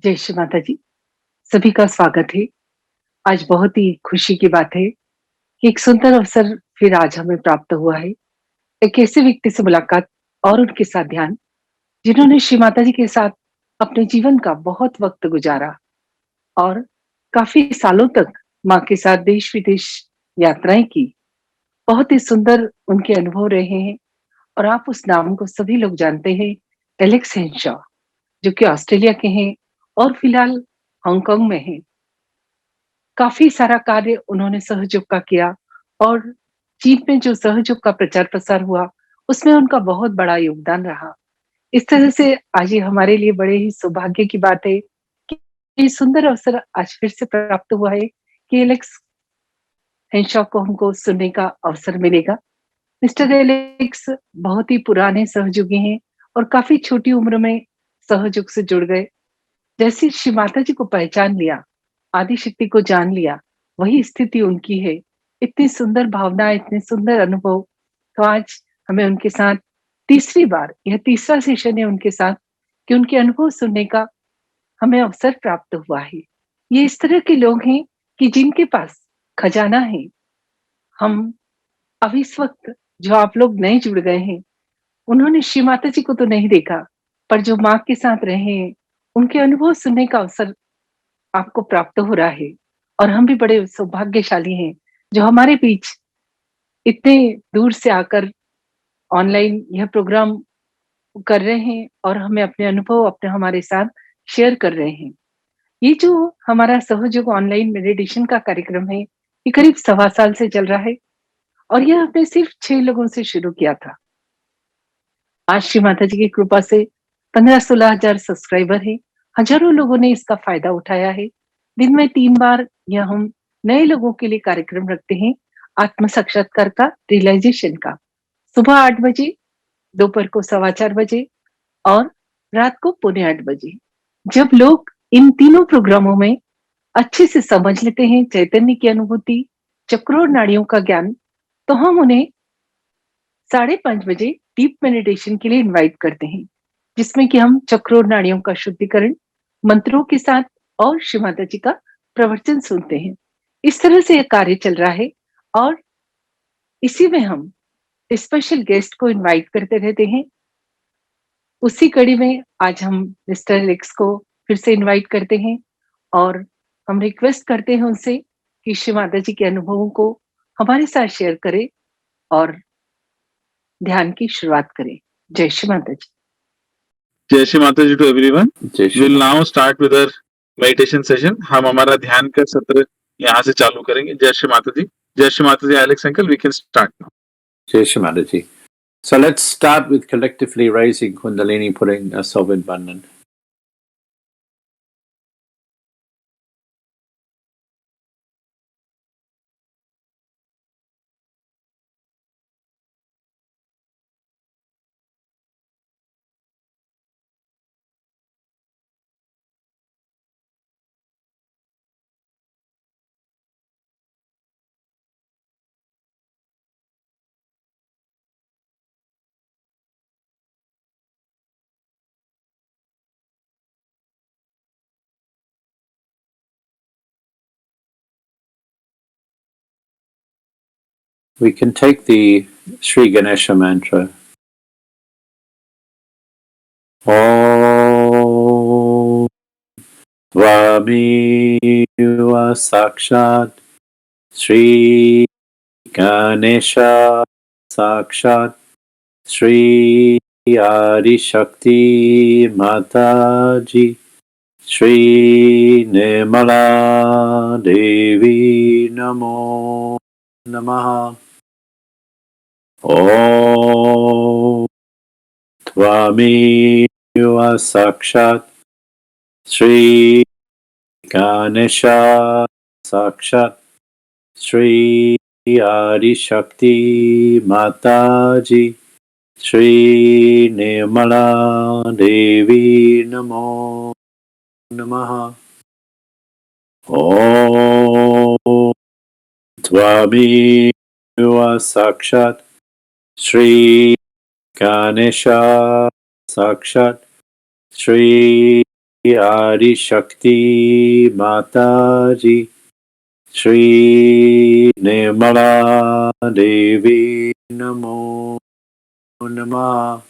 जय श्री माता जी। सभी का स्वागत है। आज बहुत ही खुशी की बात है कि एक सुंदर अवसर फिर आज हमें प्राप्त हुआ है। एक ऐसे व्यक्ति से मुलाकात और उनके साथ ध्यान, जिन्होंने श्री माता जी के साथ अपने जीवन का बहुत वक़्त गुज़ारा और काफ़ी सालों तक माँ के साथ देश-विदेश यात्राएँ की। बहुत ही सुंदर उनके अनुभव रहे हैं और आप उस नाम को सभी लोग जानते हैं, एलेक्स हेंशॉ, जो कि ऑस्ट्रेलिया के हैं और फिलहाल हांगकांग में हैं। काफ़ी सारा कार्य उन्होंने सहयोग का किया और चीन में जो सहयोग का प्रचार-प्रसार हुआ, उसमें उनका बहुत बड़ा योगदान रहा। इस तरह से आज ये हमारे लिए बड़े ही सौभाग्य की बात है कि ये सुंदर अवसर आज फिर से प्राप्त हुआ है कि एलेक्स हेंशॉ को हमको सुनने का अवसर मिलेगा। मिस्टर एलेक्स बहुत ही पुराने सहयोगी हैं और काफ़ी छोटी उम्र में सहयोग से जुड़ गए। जैसे श्री माता जी को पहचान लिया, आदिशक्ति को जान लिया, वही स्थिति उनकी है। इतनी सुंदर भावना, इतने सुंदर अनुभव, तो आज हमें उनके साथ तीसरी बार, यह तीसरा सेशन है उनके साथ कि उनके अनुभव सुनने का हमें अवसर प्राप्त हुआ है। ये इस तरह के लोग हैं कि जिनके पास खजाना है। हम अब इस वक़्त जो आप लोग नए जुड़ गए हैं, उन्होंने श्री माता जी को तो नहीं देखा, पर जो माँ के साथ रहे हैं, उनके अनुभव सुनने का अवसर आपको प्राप्त हो रहा है और हम भी बड़े सौभाग्यशाली हैं, जो हमारे बीच इतने दूर से आकर ऑनलाइन यह प्रोग्राम कर रहे हैं और हमें अपने अनुभव अपने हमारे साथ शेयर कर रहे हैं। ये जो हमारा सहयोग ऑनलाइन मेडिटेशन का कार्यक्रम है, ये करीब सवा साल से चल रहा है और यह हमने सिर्फ 6 लोगों से शुरू किया था। आज श्री माता जी की कृपा से 15-16 हज़ार सब्सक्राइबर हैं। हज़ारों लोगों ने इसका फ़ायदा उठाया है। दिन में 3 बार यह हम नए लोगों के लिए कार्यक्रम रखते हैं, आत्म साक्षात्कार का, रियलाइज़ेशन का। सुबह 8 बजे, दोपहर को सवा 4 बजे और रात को पौने 8 बजे। जब लोग इन तीनों प्रोग्रामों में अच्छे से समझ लेते हैं चैतन्य की अनुभूति, चक्रों और नाड़ियों का ज्ञान, तो हम उन्हें 5:30 बजे डीप मेडिटेशन के लिए इनवाइट करते हैं, जिसमें कि हम चक्रों और नाड़ियों का शुद्धिकरण मंत्रों के साथ और श्री माता जी का प्रवचन सुनते हैं। इस तरह से यह कार्य चल रहा है और इसी में हम स्पेशल गेस्ट को इनवाइट करते रहते हैं। उसी कड़ी में आज हम मिस्टर एलेक्स को फिर से इनवाइट करते हैं और हम रिक्वेस्ट करते हैं उनसे कि श्री माता जी के अनुभवों को हमारे साथ शेयर करें और ध्यान की शुरुआत करें। जय श्री माता जी। जय श्री माता जी to everyone. Jai Shri will now start with our meditation session. हम हमारा ध्यान का सत्र यहाँ से चालू करेंगे। जय श्री माता जी। Jai Shri Mata ji. Alex uncle, we can start now. Jai Shri Mataji. So let's start with collectively raising Kundalini, putting ourselves in Bandhan. We can take the Sri Ganesha mantra. Om Tvameva Sakshat Sri Ganesha Sakshat Sri Adi Shakti Mataji Sri Nirmala Devi Namo Namaha. Om Tvameva Sakshat Sri Ganesha Sakshat Sri Adi Shakti Mataji Sri Nirmala Devi Namo Namaha. Om Tvameva Sakshat Sri Ganesha Sakshat Sri Adi Shakti Mataji, Shri Nirmala Devi Namo Namah.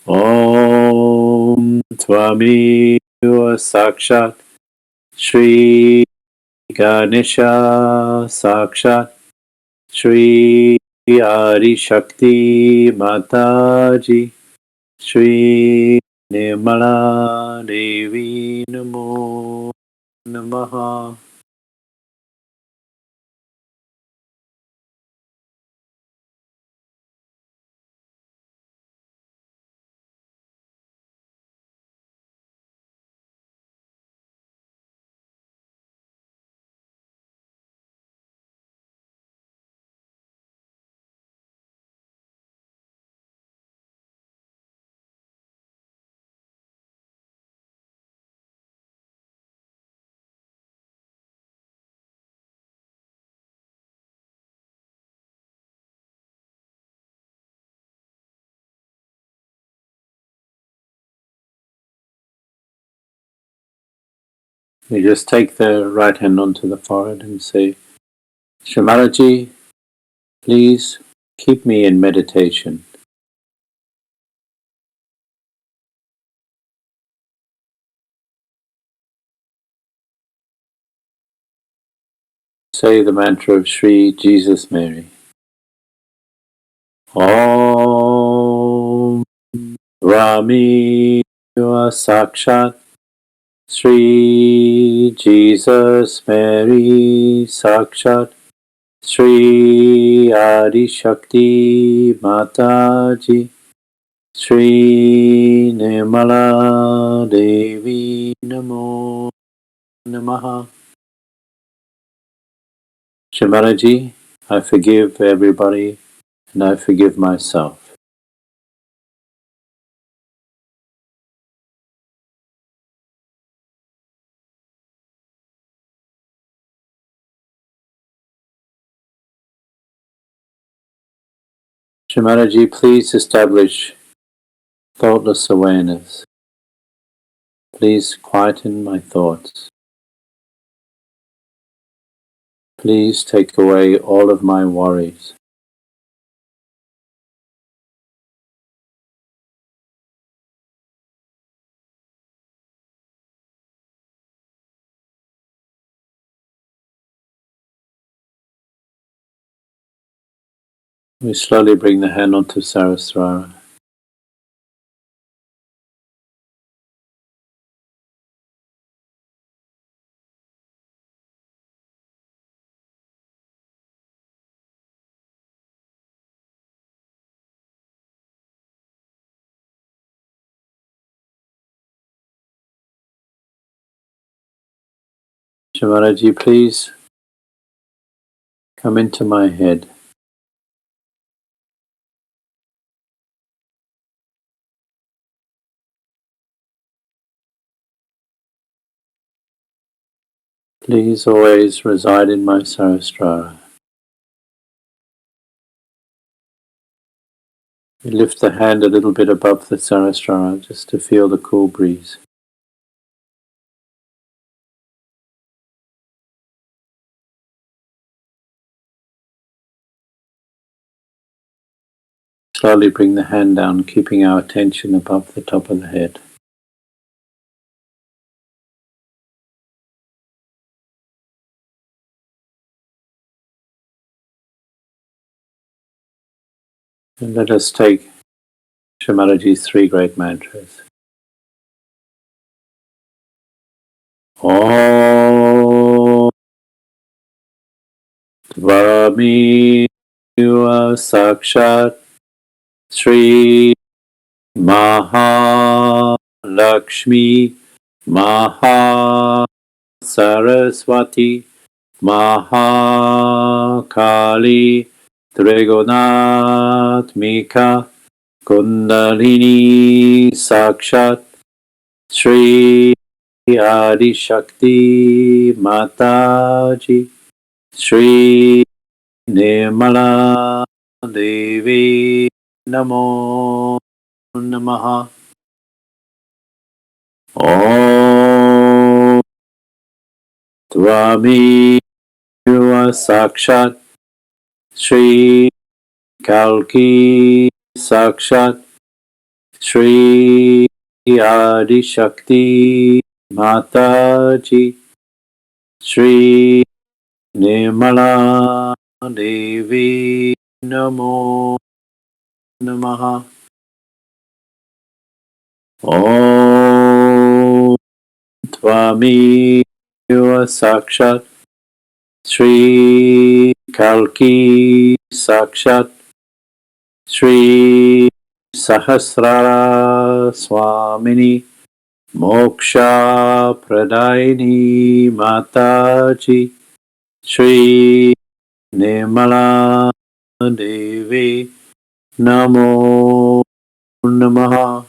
Om Twami Sakshat Shri Ganesha Sakshat Shri Adi Shakti Mataji, Shri Nirmala Devi Namo Namaha. We just take the right hand onto the forehead and say, Shamaraji, please keep me in meditation. Say the mantra of Shri Jesus Mary. Om Rami Sakshat Shri Jesus Mary Sakshat Shri Adi Shakti Mataji Shri Nirmala Devi Namo Namaha. Shamaraji, I forgive everybody and I forgive myself. Shamaraji, please establish thoughtless awareness. Please quieten my thoughts. Please take away all of my worries. We slowly bring the hand onto Saraswara. Shamaraji, please come into my head. Please always reside in my Saraswara. We lift the hand a little bit above the Saraswara just to feel the cool breeze. Slowly bring the hand down, keeping our attention above the top of the head. And let us take Shamaraji's three great mantras. Om Dvarami Sakshat Sri Mahalakshmi Maha Saraswati Mahakali Trigonatmika Kundalini Sakshat Sri Adi Shakti Mataji Sri Nirmala Devi Namo Namaha. Om Twami Sakshat Shri Kalki Sakshat Shri Adi Shakti Mataji Shri Nirmala Devi Namo Namaha. Om Twami Sakshat Shri Kalki Sakshat Shri Sahasrara Swamini Moksha Pradaini Mataji Shri Nirmala Devi Namo Namaha.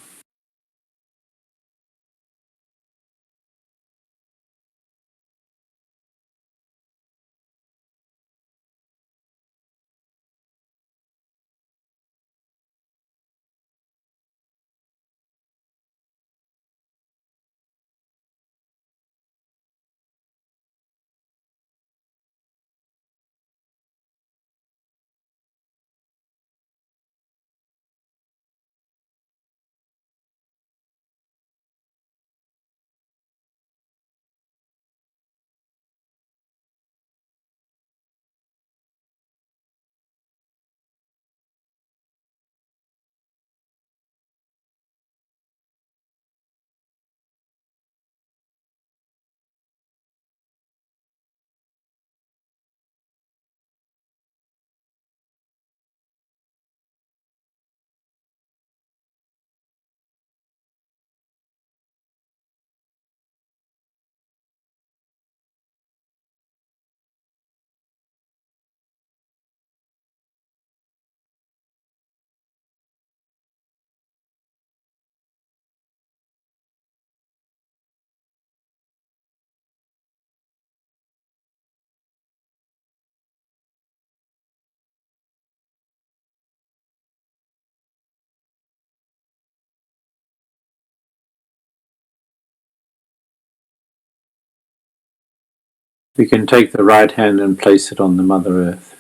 We can take the right hand and place it on the Mother Earth.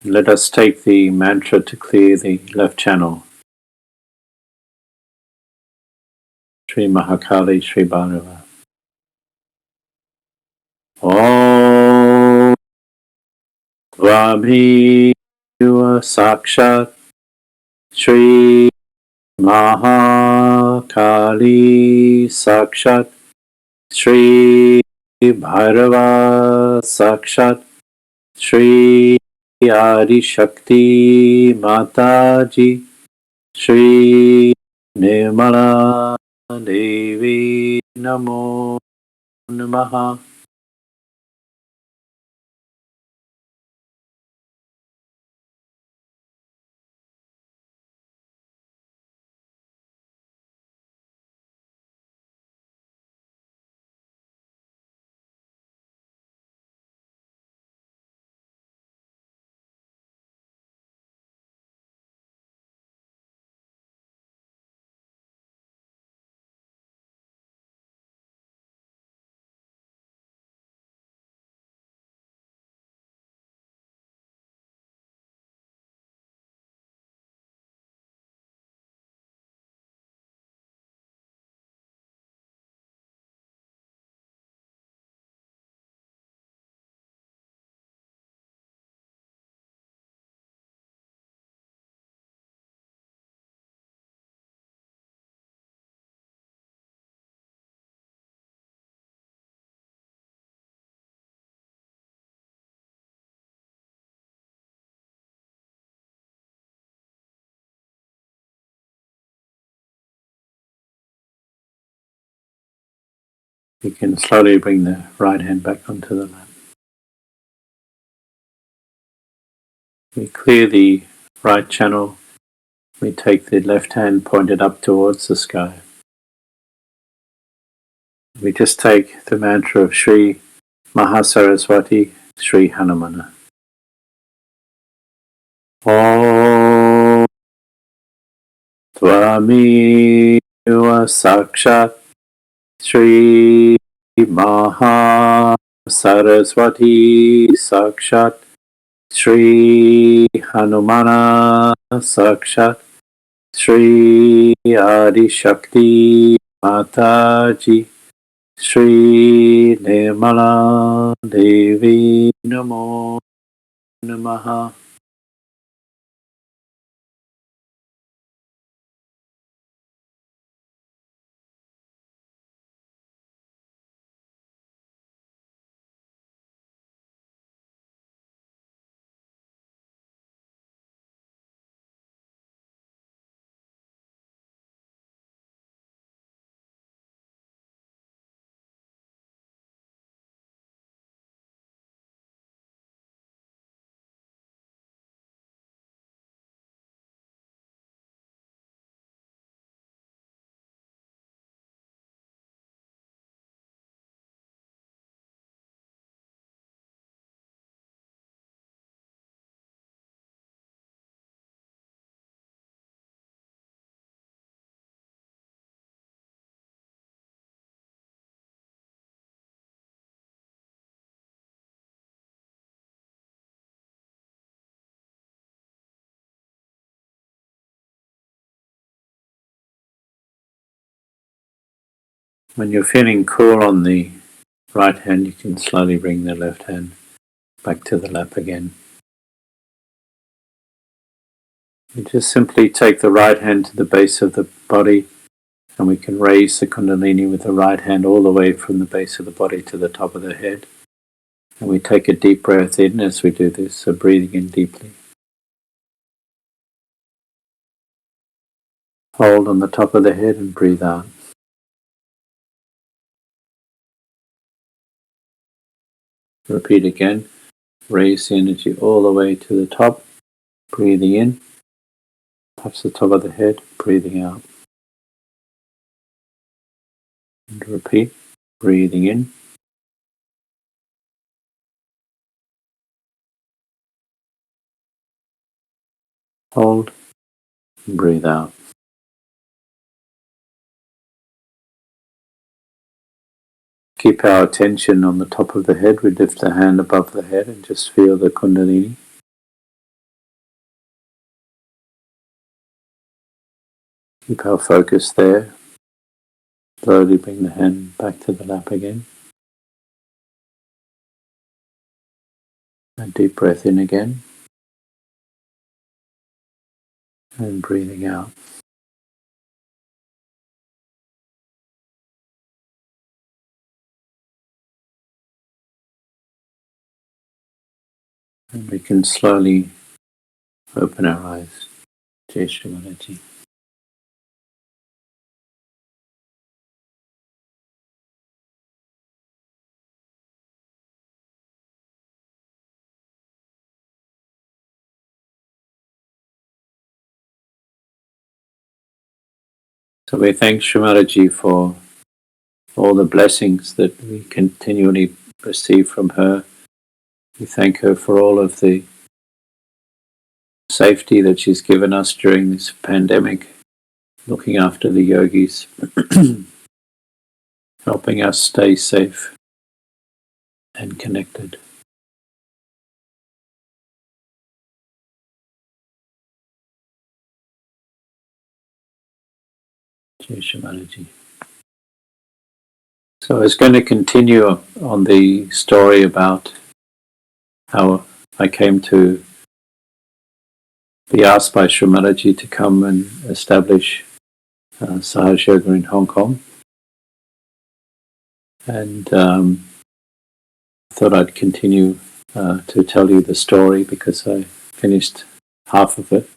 Let us take the mantra to clear the left channel. Sri Mahakali Sri Bhairava. Om Vabhi Sakshat Sri Mahakali Sakshat Sri Bhairava Sakshat Shri Adi Shakti Mataji Shri Nirmala Devi Namo Namaha. You can slowly bring the right hand back onto the mat. We clear the right channel. We take the left hand pointed up towards the sky. We just take the mantra of Sri Mahasaraswati Sri Hanumana. Om Tvameva Sakshat Shri Maha Saraswati Sakshat Shri Hanumana Sakshat Shri Adi Shakti Mataji Shri Nirmala Devi Namo Namaha. When you're feeling cool on the right hand, you can slowly bring the left hand back to the lap again. You just simply take the right hand to the base of the body, and we can raise the Kundalini with the right hand all the way from the base of the body to the top of the head. And we take a deep breath in as we do this, so breathing in deeply. Hold on the top of the head and breathe out. Repeat again. Raise the energy all the way to the top, breathing in, touch the top of the head, breathing out. And repeat, breathing in, hold, and breathe out. Keep our attention on the top of the head. We lift the hand above the head and just feel the Kundalini. Keep our focus there. Slowly bring the hand back to the lap again. A deep breath in again. And breathing out. And we can slowly open our eyes. Jai Shri Mataji. So we thank Shri Mataji for all the blessings that we continually receive from her. We thank her for all of the safety that she's given us during this pandemic, looking after the yogis, helping us stay safe and connected. Jai Shri Mataji. So I was going to continue on the story about how I came to be asked by Shri Mataji to come and establish Sahaj Yoga in Hong Kong. And I thought I'd continue to tell you the story because I finished half of it,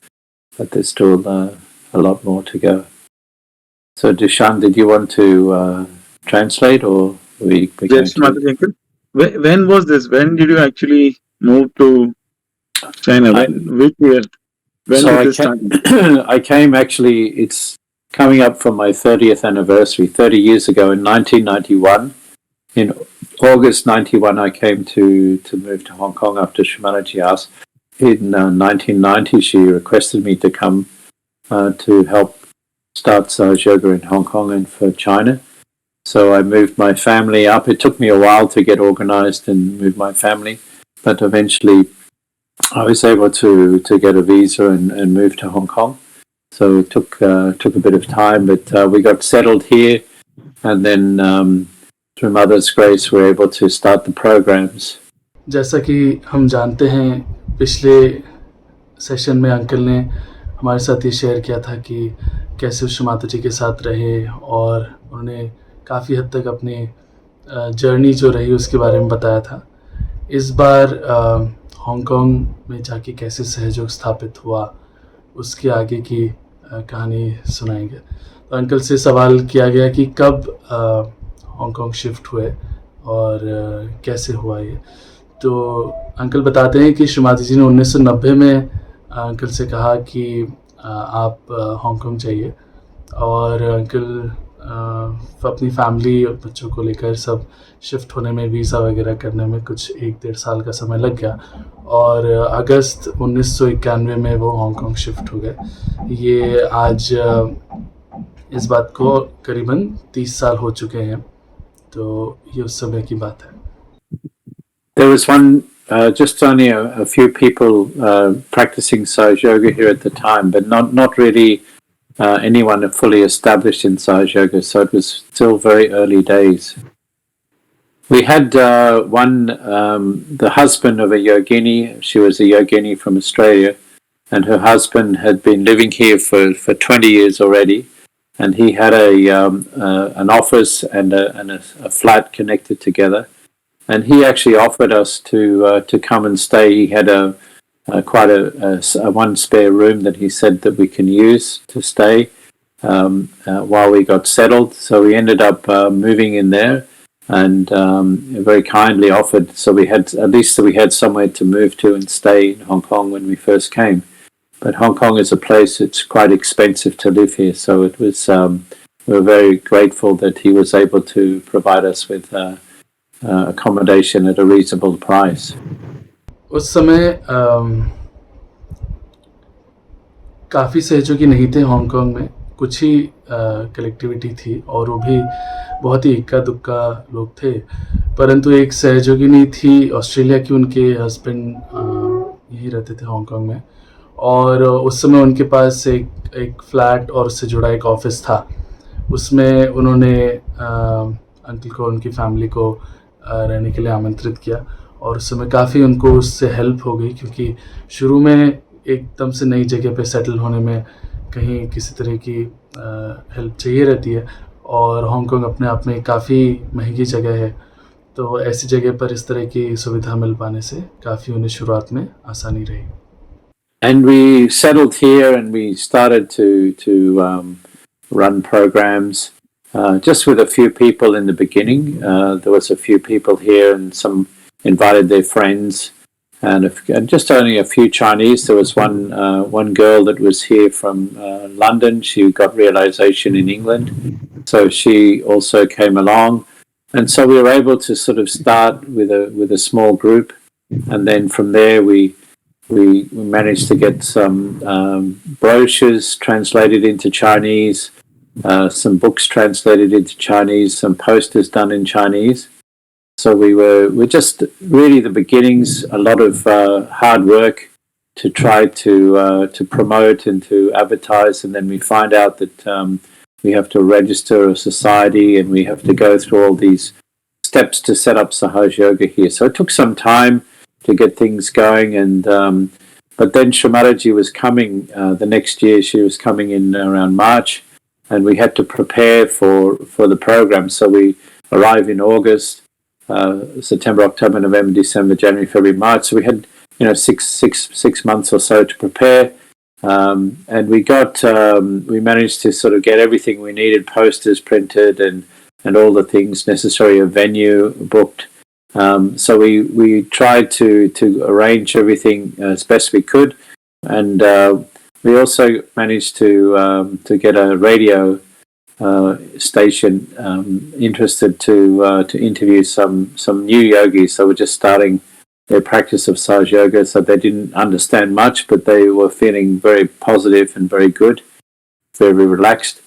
but there's still a lot more to go. So Dushan, did you want to translate or we Yes, Mataji uncle. When was this? When did you actually move to China? Which year? When did this start? I came actually, it's coming up for my 30th anniversary, 30 years ago in 1991. In August 91, I came to move to Hong Kong after Shri Mataji asked. In 1990, she requested me to come to help start Sahaj Yoga in Hong Kong and for China. So I moved my family up. It took me a while to get organized and move my family, but eventually I was able to get a visa and move to Hong Kong. So it took a bit of time, but we got settled here, and then through Mother's grace, we were able to start the programs. जैसा कि हम जानते हैं, पिछले session में uncle ने हमारे साथ ये शेयर किया था कि कैसे श्री माता जी के साथ रहे, और उन्होंने काफ़ी हद तक अपनी जर्नी जो रही उसके बारे में बताया था. इस बार हांगकांग में जाके कैसे सहयोग स्थापित हुआ, उसके आगे की कहानी सुनाएंगे. तो अंकल से सवाल किया गया कि कब हांगकांग शिफ्ट हुए और कैसे हुआ ये. तो अंकल बताते हैं कि श्री माता जी ने 1990 में अंकल से कहा कि आप हांगकांग जाइए, और अंकल अपनी फैमिली और बच्चों को लेकर सब शिफ्ट होने में, वीज़ा वगैरह करने में कुछ 1-1.5 साल का समय लग गया, और अगस्त 1991 में वो हांगकांग शिफ्ट हो गए. ये आज इस बात को करीबन 30 साल हो चुके हैं. तो ये उस समय की बात है. There was just only a few people practicing Sahaj Yoga here at the time, but not really anyone fully established in Sahaj Yoga, so it was still very early days. We had the husband of a yogini. She was a yogini from Australia, and her husband had been living here for 20 years already, and he had an office and a flat connected together. And he actually offered us to come and stay. He had quite a one spare room that he said that we can use to stay while we got settled. So we ended up moving in there, and very kindly offered. So we had somewhere to move to and stay in Hong Kong when we first came. But Hong Kong is a place it's quite expensive to live here. So it was we were very grateful that he was able to provide us with accommodation at a reasonable price. उस समय काफ़ी सहयोगी नहीं थे Hong Kong में, कुछ ही collectivity थी, और वो भी बहुत ही इक्का दुक्का लोग थे. परंतु एक सहयोगिनी थी ऑस्ट्रेलिया की, उनके हस्बैंड यहीं रहते थे हांगकांग में, और उस समय उनके पास एक फ्लैट और उससे जुड़ा एक ऑफिस था. उसमें उन्होंने अंकल को, उनकी फैमिली को रहने के लिए आमंत्रित किया, और उस समय काफ़ी उनको उससे हेल्प हो गई, क्योंकि शुरू में एकदम से नई जगह पे सेटल होने में कहीं किसी तरह की हेल्प चाहिए रहती है, और हांगकांग अपने आप में काफ़ी महंगी जगह है. तो ऐसी जगह पर इस तरह की सुविधा मिल पाने से काफ़ी उन्हें शुरुआत में आसानी रही. And we settled here, and we started to run programs. Just with a few people in the beginning. There was a few people here, and some invited their friends, and just only a few Chinese. There was one girl that was here from London. She got realization in England, so she also came along, and so we were able to sort of start with a small group, and then from there we managed to get some brochures translated into Chinese. Some books translated into Chinese, some posters done in Chinese. So we're just really the beginnings. A lot of hard work to try to promote and to advertise, and then we find out that we have to register a society, and we have to go through all these steps to set up Sahaj Yoga here. So it took some time to get things going, and but then Shri Mataji was coming the next year. She was coming in around March. And we had to prepare for the program. So we arrived in August, September, October, November, December, January, February, March. So we had, 6 months or so to prepare. And we managed to sort of get everything we needed, posters printed and all the things necessary, a venue booked. So we tried to arrange everything as best we could. And we also managed to get a radio station interested to interview some new yogis. So we're just starting their practice of Sahaj Yoga, so they didn't understand much, but they were feeling very positive and very good. very relaxed.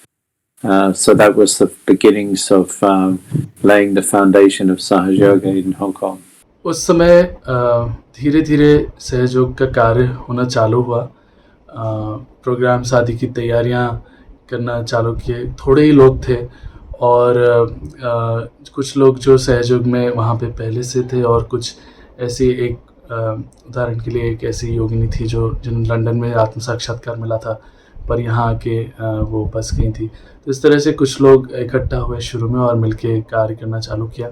So that was the beginnings of laying the foundation of Sahaj Yoga in Hong Kong. उस समय धीरे धीरे सहयोग का कार्य होना चालू हुआ. प्रोग्राम शादी की तैयारियां करना चालू किए. थोड़े ही लोग थे और कुछ लोग जो सहयोग में वहाँ पे पहले से थे और कुछ ऐसी एक उदाहरण के लिए एक ऐसी योगिनी थी जिन लंदन में आत्म साक्षात्कार मिला था पर यहाँ आके वो बस गई थी. तो इस तरह से कुछ लोग इकट्ठा हुए शुरू में और मिलके कार्य करना चालू किया.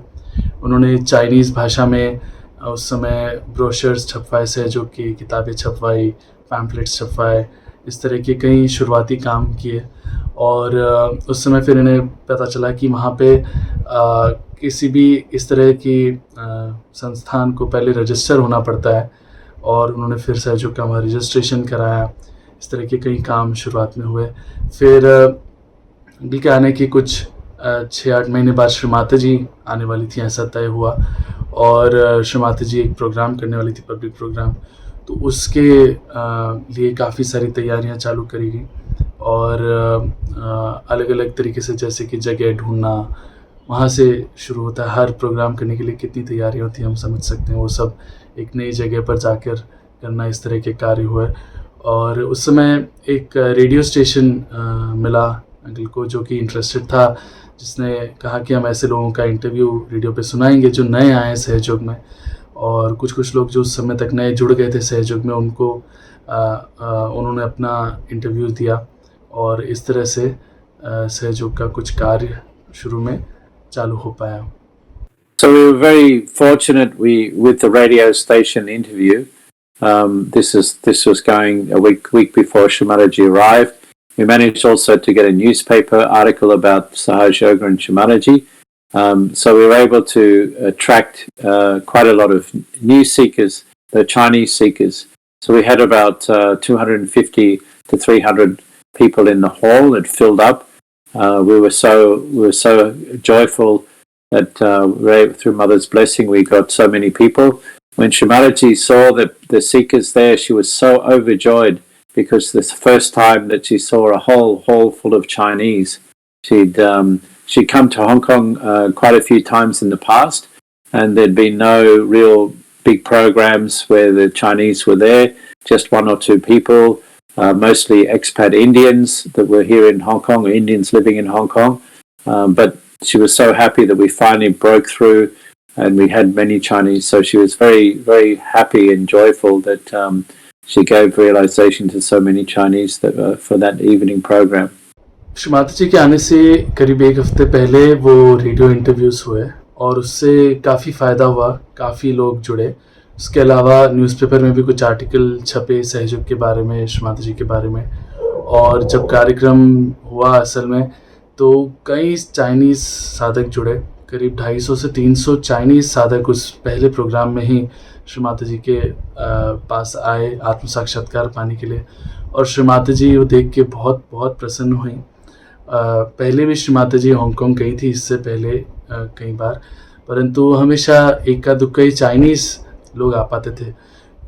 उन्होंने चाइनीज़ भाषा में उस समय ब्रोशर्स छपवाए, सहयोग की किताबें छपवाई, पैम्पलेट्स छपवाए, इस तरह के कई शुरुआती काम किए. और उस समय फिर इन्हें पता चला कि वहाँ पे किसी भी इस तरह की संस्थान को पहले रजिस्टर होना पड़ता है और उन्होंने फिर सहयोग का वहाँ रजिस्ट्रेशन कराया. इस तरह के कई काम शुरुआत में हुए. फिर अभी के आने के कुछ 6-8 महीने बाद श्री माता जी आने वाली थी, ऐसा तय हुआ. और श्री माता जी एक प्रोग्राम करने वाली थी, पब्लिक प्रोग्राम. तो उसके लिए काफ़ी सारी तैयारियां चालू करी गई और अलग अलग तरीके से, जैसे कि जगह ढूंढना, वहाँ से शुरू होता है. हर प्रोग्राम करने के लिए कितनी तैयारियां होती हैं हम समझ सकते हैं. वो सब एक नई जगह पर जाकर करना, इस तरह के कार्य हुए. और उस समय एक रेडियो स्टेशन मिला अंकल को जो कि इंटरेस्टेड था, जिसने कहा कि हम ऐसे लोगों का इंटरव्यू रेडियो पे सुनाएंगे जो नए आए हैं सहयोग में. और कुछ लोग जो उस समय तक नए जुड़ गए थे सहयोग में, उनको उन्होंने अपना इंटरव्यू दिया और इस तरह से सहयोग का कुछ कार्य शुरू में चालू हो पाया. So we were very fortunate with the radio station interview. This was going a week before Shri Ji arrived. We managed also to get a newspaper article about Sahaj Yoga and Shri Ji. So we were able to attract quite a lot of new seekers, the Chinese seekers. So we had about 250 to 300 people in the hall. It filled up. We were so joyful that through Mother's blessing we got so many people. When Shri Ji saw the seekers there, she was so overjoyed because this first time that she saw a whole hall full of Chinese. She'd come to Hong Kong quite a few times in the past, and there'd been no real big programs where the Chinese were there, just one or two people, mostly expat Indians that were here in Hong Kong, or Indians living in Hong Kong. But she was so happy that we finally broke through and we had many Chinese. So she was very, very happy and joyful that she gave realization to so many Chinese for that evening program. Shri Mata जी के आने से करीब एक हफ्ते पहले वो radio interviews हुए और उससे काफ़ी फ़ायदा हुआ, काफ़ी लोग जुड़े. उसके अलावा न्यूज़पेपर में भी कुछ आर्टिकल छपे सहयोग के बारे में, श्री माता जी के बारे में. और जब कार्यक्रम हुआ असल में तो कई चाइनीज़ साधक जुड़े. करीब 250 से 300 चाइनीज़ साधक उस पहले प्रोग्राम में ही श्री माता जी के पास आए आत्म साक्षात्कार पाने के लिए. और श्री माता जी वो देख के बहुत बहुत प्रसन्न हुई. पहले भी श्री माता जी हांगकांग गई थी इससे पहले कई बार, परंतु हमेशा इक्का दुक्का ही चाइनीज़ लोग आ पाते थे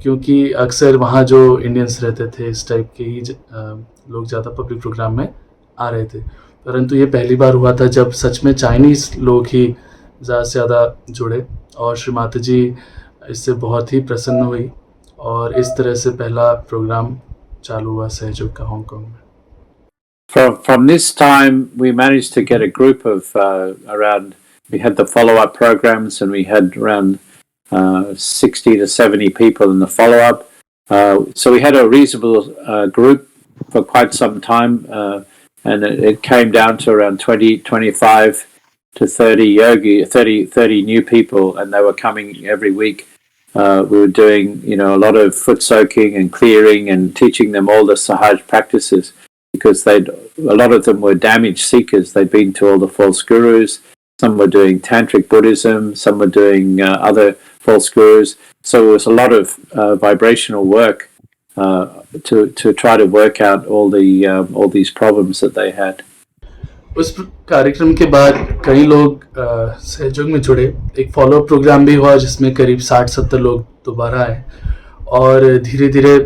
क्योंकि अक्सर वहाँ जो इंडियंस रहते थे इस टाइप के ही लोग ज़्यादा पब्लिक प्रोग्राम में आ रहे थे. परंतु ये पहली बार हुआ था जब सच में चाइनीज़ लोग ही ज़्यादा से ज़्यादा जुड़े और श्री माता जी इससे बहुत ही प्रसन्न हुई और इस तरह से पहला प्रोग्राम चालू हुआ सहयोग का हांगकांग में. From this time, we managed to get a group of around. We had the follow-up programs, and we had around 60 to 70 people in the follow-up. So we had a reasonable group for quite some time, and it came down to around 25 to 30 new people, and they were coming every week. We were doing, a lot of foot soaking and clearing and teaching them all the Sahaj practices. Because a lot of them were damaged seekers. They'd been to all the false gurus. Some were doing tantric Buddhism. Some were doing other false gurus. So it was a lot of vibrational work to try to work out all these problems that they had. उस कार्यक्रम के बाद कई लोग सहयोग में जुड़े. एक फॉलोअप प्रोग्राम भी हुआ जिसमें करीब 60-70 लोग दोबारा आए और धीरे धीरे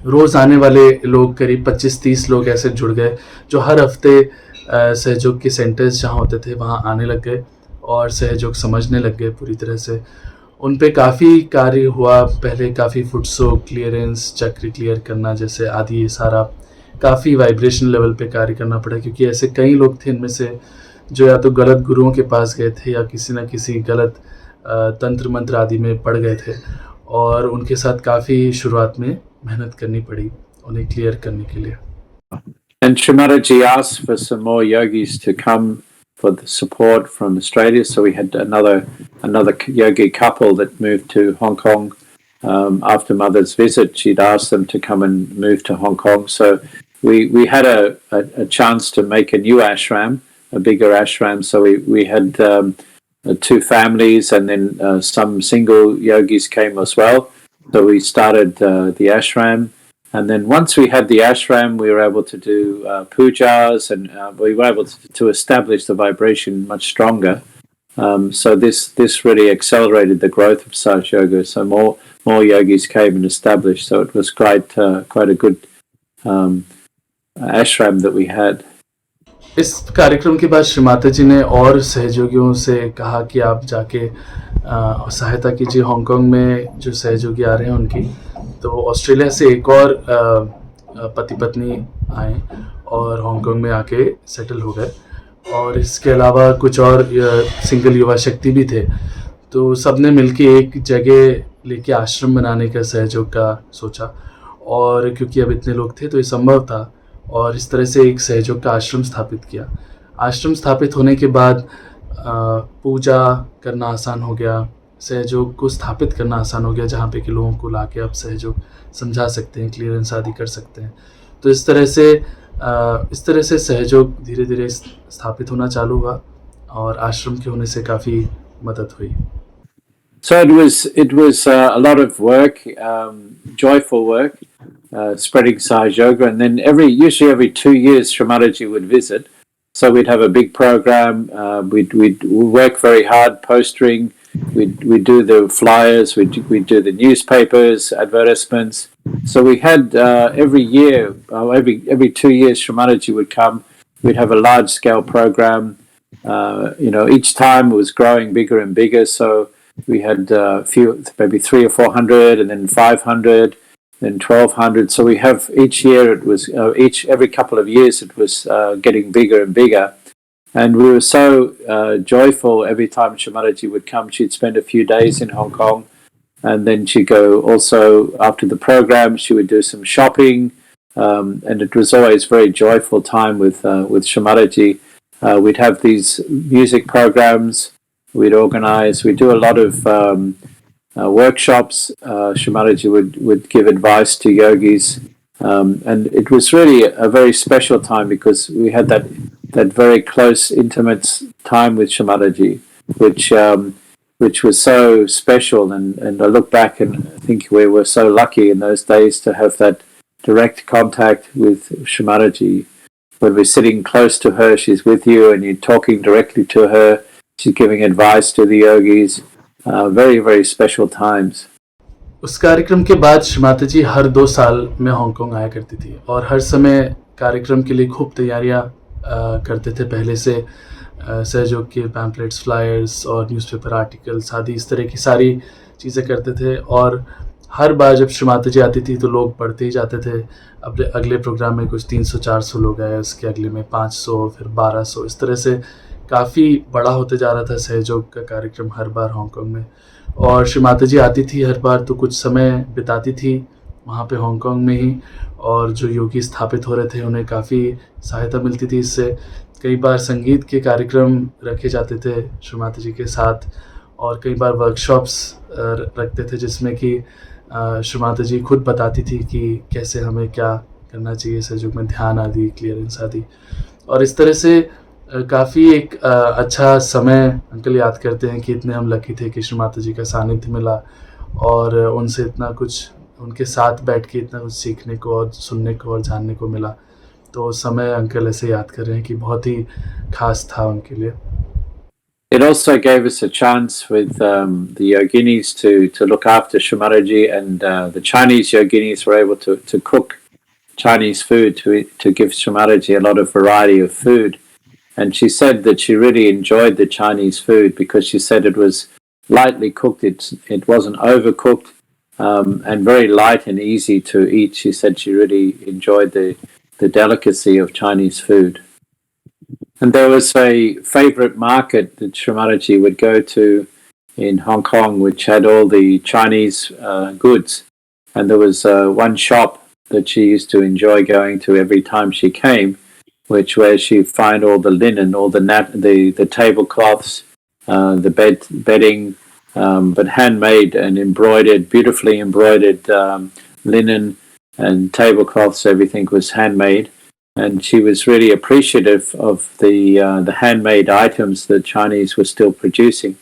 रोज़ आने वाले लोग करीब 25-30 लोग ऐसे जुड़ गए, जो हर हफ्ते सहयोग के सेंटर्स जहाँ होते थे वहाँ आने लग गए और सहयोग समझने लग गए पूरी तरह से। उन पे काफ़ी कार्य हुआ, पहले काफ़ी फुटसो क्लियरेंस, चक्र क्लियर करना जैसे आदि, ये सारा काफ़ी वाइब्रेशन लेवल पे कार्य करना पड़ा, क्योंकि ऐसे कई लोग थे इनमें से जो या तो गलत गुरुओं के पास गए थे या किसी न किसी गलत तंत्र मंत्र आदि में पड़ गए थे, और उनके साथ काफ़ी शुरुआत में मेहनत करनी पड़ी उन्हें क्लियर करने के लिए। And Shrimataji asked for some more yogis to come for the support from Australia. So we had another yogi couple that moved to Hong Kong after Mother's visit. She'd asked them to come and move to Hong Kong. So we had a chance to make a new ashram, a bigger ashram. So we had 2 families, and then some single yogis came as well. So we started the ashram. And then once we had the ashram, we were able to do pujas, and we were able to establish the vibration much stronger. So this really accelerated the growth of Saj Yoga. So more yogis came and established. So it was quite a good ashram that we had. इस कार्यक्रम के बाद श्री माता जी ने और सहयोगियों से कहा कि आप जाके सहायता कीजिए हांगकांग में जो सहयोगी आ रहे हैं उनकी। तो ऑस्ट्रेलिया से एक और पति पत्नी आए और हांगकांग में आके सेटल हो गए, और इसके अलावा कुछ और सिंगल युवा शक्ति भी थे। तो सबने मिलके एक जगह लेके आश्रम बनाने का सहयोग का सोचा, और क्योंकि अब इतने लोग थे तो ये संभव था, और इस तरह से एक सहयोग का आश्रम स्थापित किया। आश्रम स्थापित होने के बाद पूजा करना आसान हो गया, सहयोग को स्थापित करना आसान हो गया, जहाँ पे कि लोगों को लाके आप सहयोग समझा सकते हैं, क्लियरेंस आदि कर सकते हैं। तो इस तरह से सहयोग धीरे धीरे स्थापित होना चालू हुआ, और आश्रम के होने से काफ़ी मदद हुई। So it was a lot of work, joyful work, spreading Saj Yoga, and then usually every 2 years Shrimataji would visit. So we'd have a big program. We'd work very hard postering. We'd do the flyers. We'd do the newspapers, advertisements. So we had every year, every 2 years, Shrimataji would come. We'd have a large scale program. Each time it was growing bigger and bigger. So we had maybe 300 or 400, and then 500, then 1,200. So we have each year. It was every couple of years it was getting bigger and bigger, and we were so joyful every time Shrimataji would come. She'd spend a few days in Hong Kong, and then she'd go also after the program. She would do some shopping, and it was always very joyful time with Shrimataji. We'd have these music programs. We'd organize. We'd do a lot of workshops. Shrimataji would give advice to yogis, and it was really a very special time because we had that very close, intimate time with Shrimataji, which was so special. And I look back and think we were so lucky in those days to have that direct contact with Shrimataji. When we're sitting close to her, she's with you, and you're talking directly to her. She's giving advice to the yogis. Very, very special times. उस कार्यक्रम के बाद श्री माता जी हर 2 साल में Hong Kong आया करती थी, और हर समय कार्यक्रम के लिए खूब तैयारियां करते थे पहले से। सहयोग के पैम्पलेट्स, फ्लायर्स और न्यूज़पेपर आर्टिकल्स आदि इस तरह की सारी चीज़ें करते थे, और हर बार जब श्री माता जी आती थी तो लोग बढ़ते ही जाते थे। अपने अगले प्रोग्राम में कुछ 300-400 लोग आए, उसके अगले में 500, फिर 1200, इस तरह से काफ़ी बड़ा होते जा रहा था सहयोग का कार्यक्रम हर बार हांगकांग में। और श्री माता जी आती थी हर बार तो कुछ समय बिताती थी वहाँ पे हांगकांग में ही, और जो योगी स्थापित हो रहे थे उन्हें काफ़ी सहायता मिलती थी इससे। कई बार संगीत के कार्यक्रम रखे जाते थे श्री माता जी के साथ, और कई बार वर्कशॉप्स रखते थे जिसमें कि श्री माता जी खुद बताती थी कि कैसे हमें क्या करना चाहिए सहयोग में, ध्यान आदि, क्लियरेंस आदि। और इस तरह से काफ़ी एक अच्छा समय अंकल याद करते हैं कि इतने हम लकी थे कि श्री माता जी का सानिध्य मिला, और उनसे इतना कुछ, उनके साथ बैठ के इतना कुछ सीखने को और सुनने को और जानने को मिला। तो समय अंकल ऐसे याद कर रहे हैं कि बहुत ही खास था उनके लिए। it also gave us a chance with the yoginis to look after Shrimataji, and the Chinese yoginis were able to cook Chinese food to give Shrimataji a lot of variety of food. And she said that she really enjoyed the Chinese food because she said it was lightly cooked. It wasn't overcooked, and very light and easy to eat. She said she really enjoyed the delicacy of Chinese food. And there was a favorite market that Shrimataji would go to in Hong Kong, which had all the Chinese goods. And there was one shop that she used to enjoy going to every time she came, where she'd find all the linen, all the tablecloths, the bedding, but handmade and embroidered, beautifully embroidered linen and tablecloths. Everything was handmade. And she was really appreciative of the handmade items that Chinese were still producing,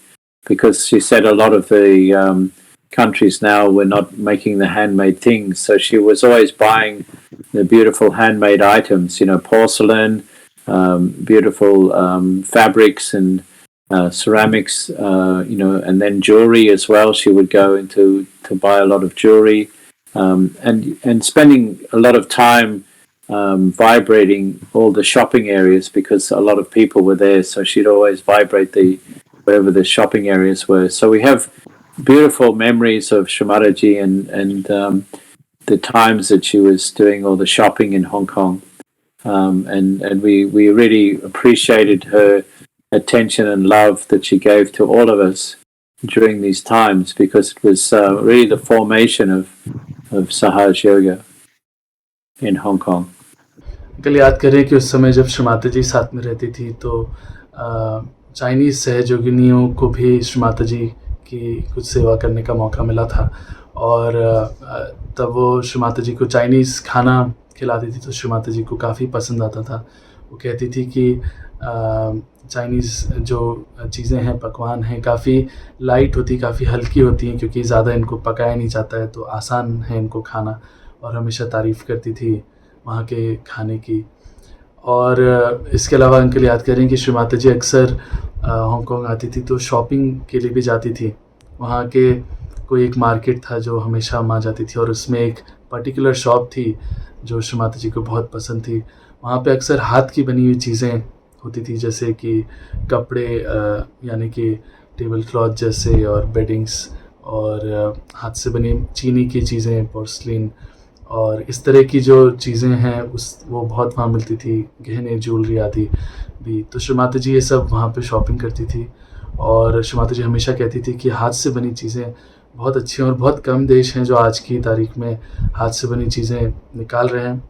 because she said a lot of the countries now were not making the handmade things. So she was always buying the beautiful handmade items, porcelain, beautiful fabrics and ceramics, and then jewelry as well. She would go into to buy a lot of jewelry, and spending a lot of time vibrating all the shopping areas, because a lot of people were there, so she'd always vibrate wherever the shopping areas were. So we have beautiful memories of Shrimataji and the times that she was doing all the shopping in Hong Kong, and we really appreciated her attention and love that she gave to all of us during these times, because it was really the formation of Sahaj Yoga in Hong Kong. कल याद करें कि उस समय जब श्रीमाता जी साथ में रहती थी तो चाइनीज़ सहयोगिनियों को भी श्रीमाता जी की कुछ सेवा करने का मौका मिला था, और तब वो श्रीमाता जी को चाइनीज़ खाना खिलाती थी तो श्रीमाता जी को काफ़ी पसंद आता था। वो कहती थी कि चाइनीज़ जो चीज़ें हैं, पकवान हैं, काफ़ी लाइट होती, काफ़ी हल्की होती हैं, क्योंकि ज़्यादा इनको पकाया नहीं जाता है, तो आसान है इनको खाना, और हमेशा तारीफ़ करती थी वहाँ के खाने की। और इसके अलावा अंकल याद करें कि श्रीमाता जी अक्सर हांगकांग आती थी तो शॉपिंग के लिए भी जाती थी। वहाँ के कोई एक मार्केट था जो हमेशा माँ जाती थी, और उसमें एक पर्टिकुलर शॉप थी जो श्रीमाता जी को बहुत पसंद थी। वहाँ पे अक्सर हाथ की बनी हुई चीज़ें होती थी, जैसे कि कपड़े, यानी कि टेबल क्लॉथ जैसे, और बेडिंग्स, और हाथ से बनी चीनी की चीज़ें, पोर्सलिन, और इस तरह की जो चीज़ें हैं वो बहुत वहाँ मिलती थी, गहने, ज्वेलरी आदि भी। तो श्रीमाता जी ये सब वहाँ पे शॉपिंग करती थी, और श्रीमाता जी हमेशा कहती थी कि हाथ से बनी चीज़ें बहुत अच्छी हैं, और बहुत कम देश हैं जो आज की तारीख में हाथ से बनी चीज़ें निकाल रहे हैं,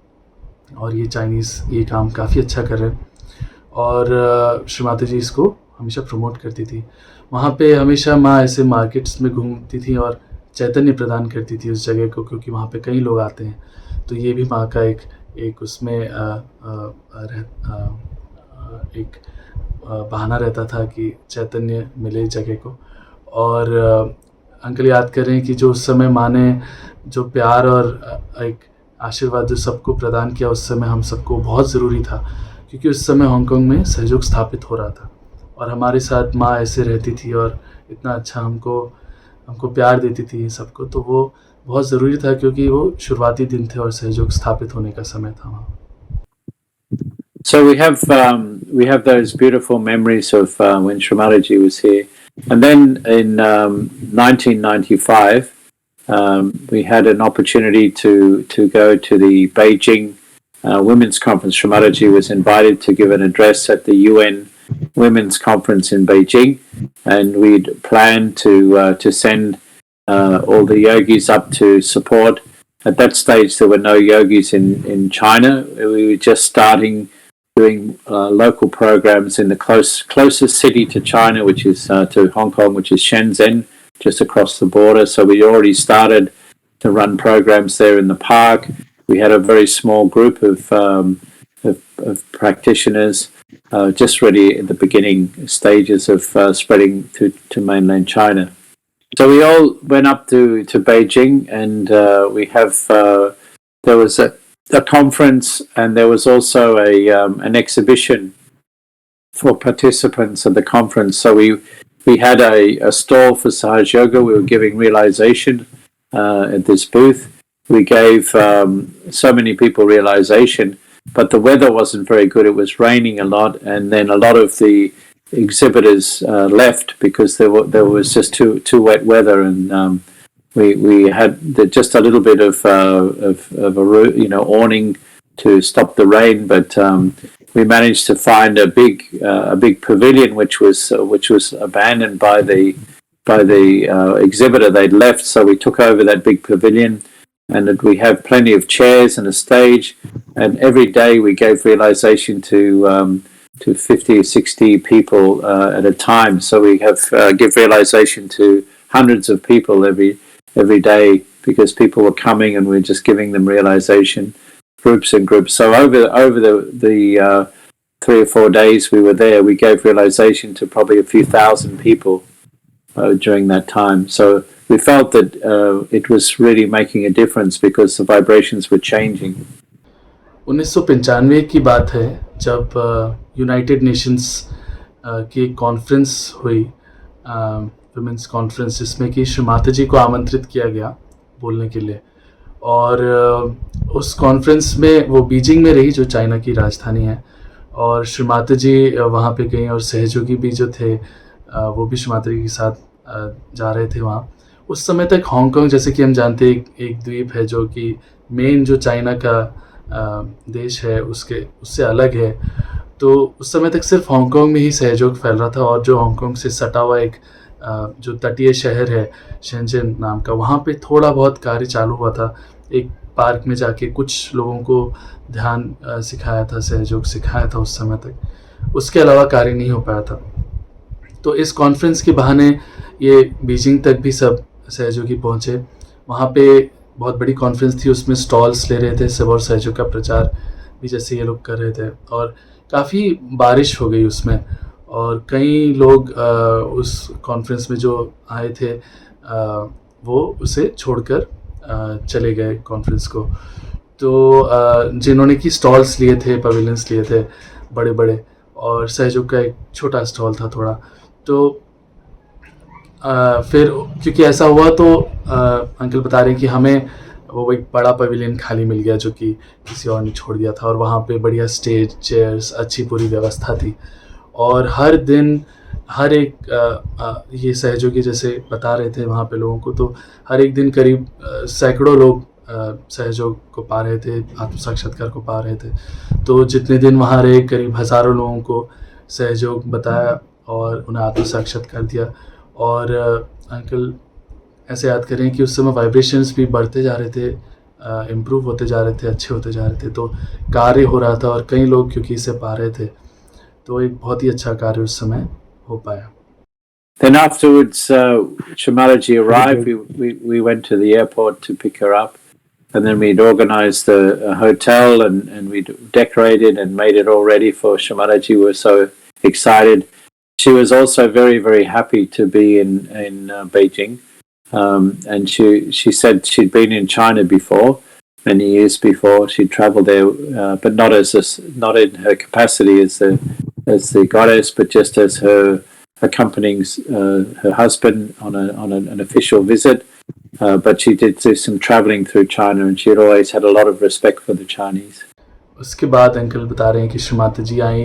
और ये चाइनीज़ ये काम काफ़ी अच्छा कर रहे हैं, और श्रीमाता जी इसको हमेशा प्रमोट करती थी। वहाँ पे हमेशा माँ ऐसे मार्केट्स में घूमती थी और चैतन्य प्रदान करती थी उस जगह को, क्योंकि वहाँ पे कई लोग आते हैं, तो ये भी माँ का एक उसमें एक बहाना रहता था कि चैतन्य मिले जगह को। और अंकल याद करें कि जो उस समय माँ ने जो प्यार और एक आशीर्वाद जो सबको प्रदान किया, उस समय हम सबको बहुत ज़रूरी था, क्योंकि उस समय हांगकांग में सहयोग स्थापित हो रहा था, और हमारे साथ माँ ऐसे रहती थी और इतना अच्छा हमको प्यार देती थी सबको, तो वो बहुत ज़रूरी था, क्योंकि वो शुरुआती दिन थे और सहयोग स्थापित होने का समय था वहाँ। So we have those beautiful memories of when Shrimataji was here, and then in 1995 we had an opportunity to go to the Beijing Women's Conference. Shrimataji was invited to give an address at the UN Women's Conference in Beijing, and we'd planned to send all the yogis up to support. At that stage, there were no yogis in China. We were just starting doing local programs in the closest city to China, which is to Hong Kong, which is Shenzhen, just across the border. So we already started to run programs there in the park. We had a very small group of practitioners, just really at the beginning stages of spreading to mainland China. So we all went up to Beijing, and we have there was a conference, and there was also an exhibition for participants at the conference. So we had a stall for Sahaj Yoga. We were giving realization at this booth. We gave so many people realization, but the weather wasn't very good. It was raining a lot, and then a lot of the exhibitors left because there was just too wet weather, and we had just a little bit of a awning to stop the rain, but we managed to find a big pavilion which was abandoned by the exhibitor. They'd left, so we took over that big pavilion, and we have plenty of chairs and a stage, and every day we gave realization to 50 or 60 people at a time. So we have give realization to hundreds of people every day, because people were coming and we're just giving them realization, groups and groups. So over the 3 or 4 days we were there, we gave realization to probably a few thousand people during that time. So we felt that it was really making a difference because the vibrations were changing. 1995 की बात है जब United Nations की एक conference हुई, women's conference, जिसमें कि श्री माता जी को आमंत्रित किया गया बोलने के लिए। और उस कॉन्फ्रेंस में वो बीजिंग में रही, जो चाइना की राजधानी है, और श्री माता जी वहाँ पे गई, और सहयोगी भी जो थे वो भी श्री माता जी के साथ जा रहे थे वहाँ। उस समय तक हांगकांग, जैसे कि हम जानते हैं, एक द्वीप है जो कि मेन जो चाइना का देश है उससे अलग है। तो उस समय तक सिर्फ हांगकांग में ही सहयोग फैल रहा था, और जो हांगकांग से सटा हुआ एक जो तटीय शहर है शेंजन नाम का, वहाँ पे थोड़ा बहुत कार्य चालू हुआ था। एक पार्क में जाके कुछ लोगों को ध्यान सिखाया था, सहयोग सिखाया था उस समय तक। उसके अलावा कार्य नहीं हो पाया था। तो इस कॉन्फ्रेंस के बहाने ये बीजिंग तक भी सब सहयोगी पहुँचे। वहाँ पे बहुत बड़ी कॉन्फ्रेंस थी, उसमें स्टॉल्स ले रहे थे सब, और सहयोग का प्रचार भी जैसे ये लोग कर रहे थे। और काफ़ी बारिश हो गई उसमें, और कई लोग उस कॉन्फ्रेंस में जो आए थे वो उसे छोड़कर चले गए कॉन्फ्रेंस को। तो जिन्होंने कि स्टॉल्स लिए थे, पवेलियंस लिए थे बड़े बड़े, और सहयोग का एक छोटा स्टॉल था थोड़ा। तो फिर क्योंकि ऐसा हुआ तो अंकल बता रहे हैं कि हमें वो एक बड़ा पवेलियन खाली मिल गया जो कि किसी और ने छोड़ दिया था, और वहाँ पे बढ़िया स्टेज, चेयर्स, अच्छी पूरी व्यवस्था थी। और हर दिन हर एक ये सहयोगी जैसे बता रहे थे वहाँ पे लोगों को, तो हर एक दिन करीब सैकड़ों लोग सहयोग को पा रहे थे, आत्म साक्षात्कार को पा रहे थे। तो जितने दिन वहाँ रहे, करीब हज़ारों लोगों को सहयोग बताया और उन्हें आत्म साक्षात्कार दिया। और अंकल ऐसे याद करें कि उस समय वाइब्रेशंस भी बढ़ते जा रहे थे, इम्प्रूव होते जा रहे थे, अच्छे होते जा रहे थे। तो कार्य हो रहा था, और कई लोग क्योंकि इसे पा रहे थे, तो एक बहुत ही अच्छा कार्य उस समय हो पाया। Then afterwards, Shamalaji arrived. We went to the airport to pick her up, and then we'd organised a hotel, and we decorated and made it all ready for Shamalaji. We were so excited. She was also very, very happy to be in Beijing, and she said she'd been in China before, many years before. She'd travelled there, but not in her capacity as the goddess, but just as her accompanying her husband on an official visit. But she did do some travelling through China, and she had always had a lot of respect for the Chinese. उसके बाद uncle बता रहे हैं कि श्री माता जी आई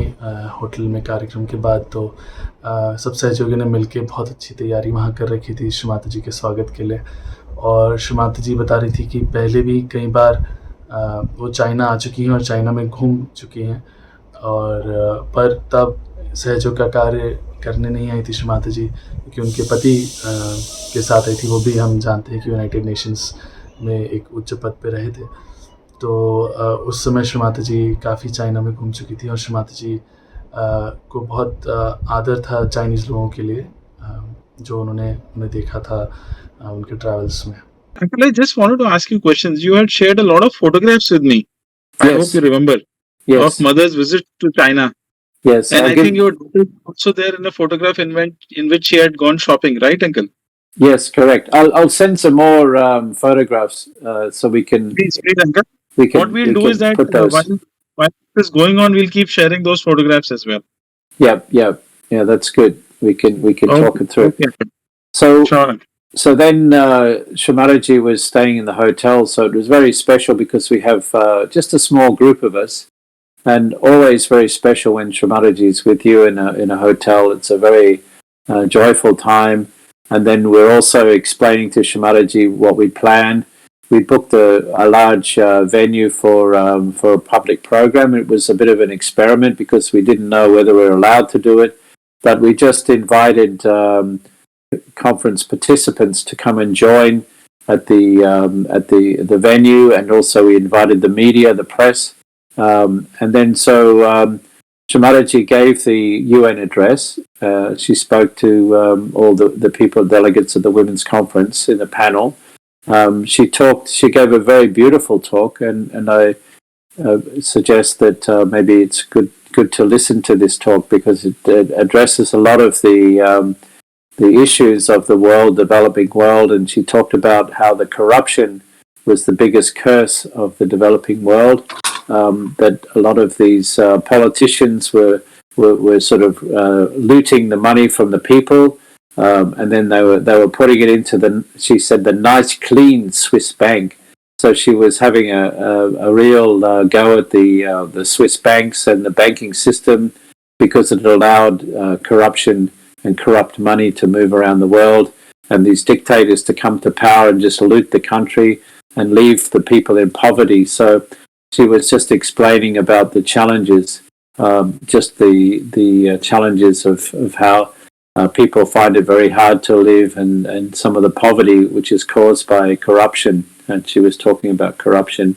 hotel में कार्यक्रम के बाद, तो सब सहयोगियों ने मिलके बहुत अच्छी तैयारी वहाँ कर रखी थी श्री माता जी के स्वागत के लिए। और श्री माता जी बता रही थी कि पहले भी कई बार वो चाइना आ चुकी हैं और चाइना में घूम चुकी हैं, और पर तब सहयोग का कार्य करने नहीं आई थी श्री माता जी, क्योंकि उनके पति के साथ आई थी। वो भी हम जानते हैं कि यूनाइटेड नेशंस में एक उच्च पद पे रहे थे। तो उस समय श्री माता जी काफ़ी चाइना में घूम चुकी थी, और श्री माता जी को बहुत आदर था चाइनीज़ लोगों के लिए, जो उन्हें देखा था उनके ट्रैवल्स में। Uncle, I just wanted to ask you questions. You had shared a lot of photographs with me. I Yes. hope you remember. Yes. Of mother's visit to China. Yes. And I think your daughter is also there in a photograph in which she had gone shopping, right, Uncle? Yes, correct. I'll send some more photographs so we can. Please, Uncle. We can. What we'll do is that put those. while this is going on, we'll keep sharing those photographs as well. Yeah, that's good. We can talk it through. Okay. So Sure. So then Shimaraji was staying in the hotel, so it was very special because we have just a small group of us, and always very special when Shimaraji is with you in a hotel. It's a very joyful time. And then we're also explaining to Shimaraji what we planned. We booked a large venue for a public program. It was a bit of an experiment because we didn't know whether we were allowed to do it, but we just invited conference participants to come and join at the venue, and also we invited the media, the press, and then Shimaraji gave the UN address. She spoke to all the people, delegates of the Women's Conference in the panel. She gave a very beautiful talk, and I suggest that maybe it's good to listen to this talk because it addresses a lot of the issues of the developing world, and she talked about how the corruption was the biggest curse of the developing world. That a lot of these politicians were sort of looting the money from the people, and then they were putting it into she said, the nice clean Swiss bank. So she was having a real go at the Swiss banks and the banking system because it allowed corruption and corrupt money to move around the world, and these dictators to come to power and just loot the country and leave the people in poverty. So she was just explaining about the challenges, just the challenges of how people find it very hard to live, and some of the poverty which is caused by corruption. And she was talking about corruption.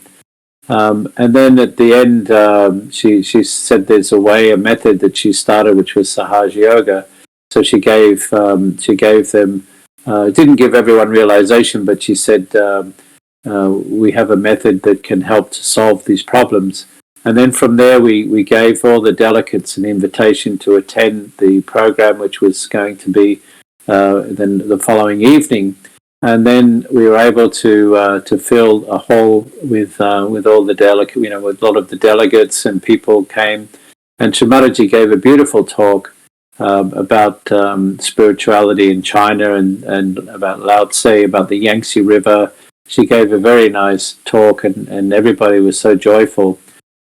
And then at the end, she said there's a method that she started, which was Sahaj Yoga. So she gave them, didn't give everyone realization, but she said, we have a method that can help to solve these problems. And then from there, we gave all the delegates an invitation to attend the program, which was going to be then the following evening. And then we were able to fill a hall with all the with a lot of the delegates, and people came. And Shimaraji gave a beautiful talk about spirituality in China, and about Lao Tse, about the Yangtze River. She gave a very nice talk, and everybody was so joyful.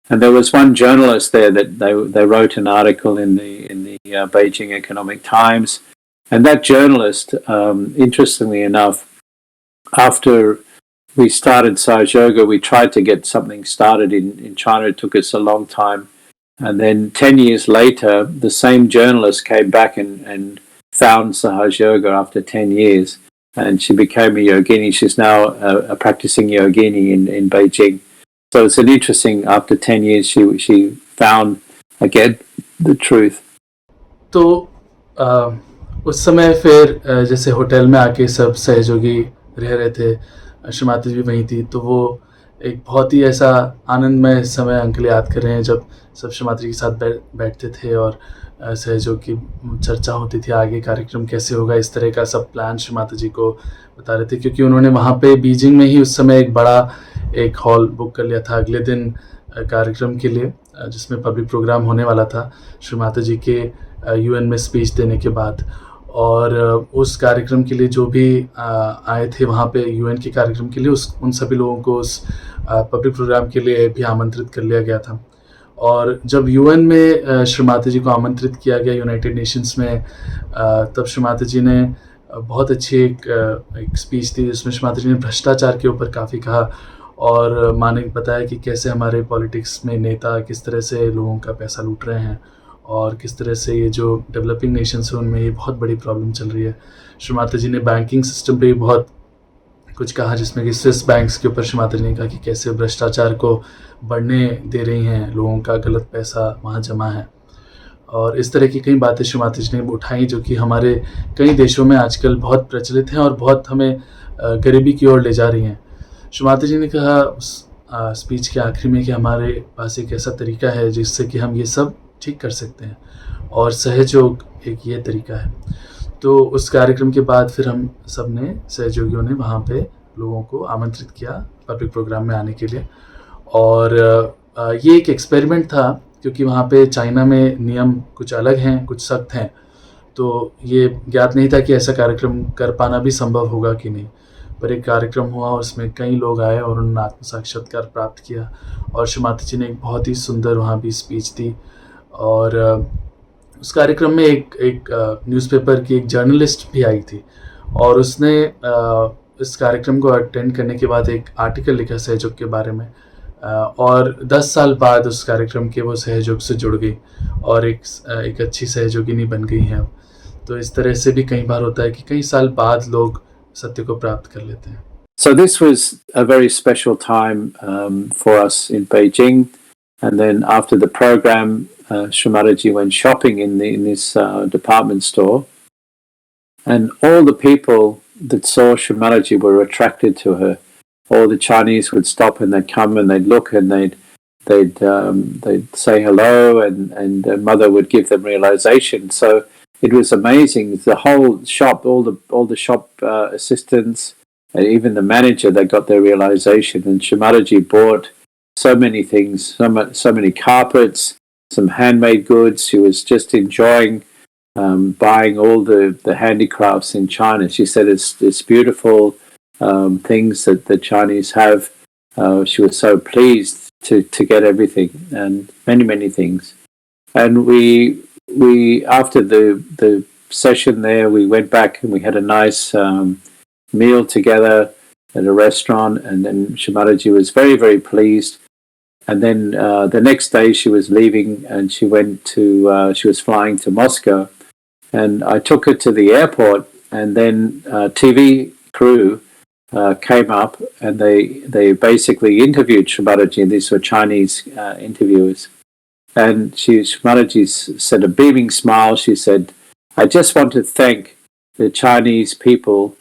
And there was one journalist there that they wrote an article in the Beijing Economic Times, and that journalist, interestingly enough, after we started Sahaj Yoga, we tried to get something started in China. It took us a long time. And then 10 years later, the same journalist came back and found Sahaj Yoga after 10 years. And she became a yogini. She's now a practicing yogini in Beijing. So it's an interesting, after 10 years, she found again the truth. तो उस समय फिर जैसे hotel में आके सब सहयोगी रह रहे थे, श्रीमाता जी भी वहीं थी, तो वो एक बहुत ही ऐसा आनंदमय समय अंकल याद कर रहे हैं जब सब श्रीमाता जी के साथ बैठते थे और सहयोग की चर्चा होती थी, आगे कार्यक्रम कैसे होगा, इस तरह का सब प्लान श्रीमाता जी को बता रहे थे, क्योंकि उन्होंने वहाँ पे बीजिंग में ही उस समय एक हॉल बुक कर लिया था अगले दिन कार्यक्रम के लिए, जिसमें पब्लिक प्रोग्राम होने वाला था श्रीमाता जी के यूएन में स्पीच देने के बाद। और उस कार्यक्रम के लिए जो भी आए थे वहाँ पे यूएन के कार्यक्रम के लिए, उन सभी लोगों को उस पब्लिक प्रोग्राम के लिए भी आमंत्रित कर लिया गया था। और जब यूएन में श्रीमाता जी को आमंत्रित किया गया यूनाइटेड नेशंस में, तब श्रीमाता जी ने बहुत अच्छी एक स्पीच दी, जिसमें श्रीमाता जी ने भ्रष्टाचार के ऊपर काफ़ी कहा, और माँ ने बताया कि कैसे हमारे पॉलिटिक्स में नेता किस तरह से लोगों का पैसा लूट रहे हैं, और किस तरह से ये जो डेवलपिंग नेशंस हैं उनमें ये बहुत बड़ी प्रॉब्लम चल रही है। श्रीमाता जी ने बैंकिंग सिस्टम पे भी बहुत कुछ कहा, जिसमें कि स्विस बैंक्स के ऊपर श्रीमाता जी ने कहा कि कैसे भ्रष्टाचार को बढ़ने दे रही हैं, लोगों का गलत पैसा वहाँ जमा है, और इस तरह की कई बातें श्रीमाता जी ने उठाई जो कि हमारे कई देशों में आजकल बहुत प्रचलित हैं और बहुत हमें गरीबी की ओर ले जा रही हैं। श्रीमाता जी ने कहा उस स्पीच के आखिरी में कि हमारे पास एक ऐसा तरीका है जिससे कि हम ये सब ठीक कर सकते हैं, और सहयोग एक ये तरीका है। तो उस कार्यक्रम के बाद फिर हम सब ने सहयोगियों ने वहाँ पे लोगों को आमंत्रित किया पब्लिक प्रोग्राम में आने के लिए, और ये एक एक्सपेरिमेंट था क्योंकि वहाँ पे चाइना में नियम कुछ अलग हैं, कुछ सख्त हैं। तो ये ज्ञात नहीं था कि ऐसा कार्यक्रम कर पाना भी संभव होगा कि नहीं। पर एक कार्यक्रम हुआ, उसमें कई लोग आए और उन्होंने आत्म साक्षात्कार प्राप्त किया और श्री माता जी ने एक बहुत ही सुंदर वहाँ भी स्पीच दी। और उस कार्यक्रम में एक न्यूज़पेपर की एक जर्नलिस्ट भी आई थी और उसने इस कार्यक्रम को अटेंड करने के बाद एक आर्टिकल लिखा सहयोग के बारे में, और 10 साल बाद उस कार्यक्रम के वो सहयोग से जुड़ गई और एक अच्छी सहयोगिनी बन गई हैं अब। तो इस तरह से भी कई बार होता है कि कई साल बाद लोग सत्य को प्राप्त कर लेते हैं। So this was a very special time for us in Beijing, and then after the program, Shri Mataji went shopping in this department store, and all the people that saw Shri Mataji were attracted to her. All the Chinese would stop and they'd come and they'd look and they'd say hello, and Mother would give them realization. So it was amazing. The whole shop, all the shop assistants, and even the manager, they got their realization. And Shri Mataji bought so many things, so many carpets, some handmade goods. She was just enjoying buying all the handicrafts in China. She said it's beautiful things that the Chinese have. She was so pleased to get everything and many things. And we after the session there, we went back and we had a nice meal together at a restaurant, and then Shri Mataji was very pleased. And then the next day she was leaving and she was flying to Moscow, and I took her to the airport, and then TV crew came up and they basically interviewed Shri Mataji. These were Chinese interviewers. And Shri Mataji said, a beaming smile, she said, I just want to thank the Chinese people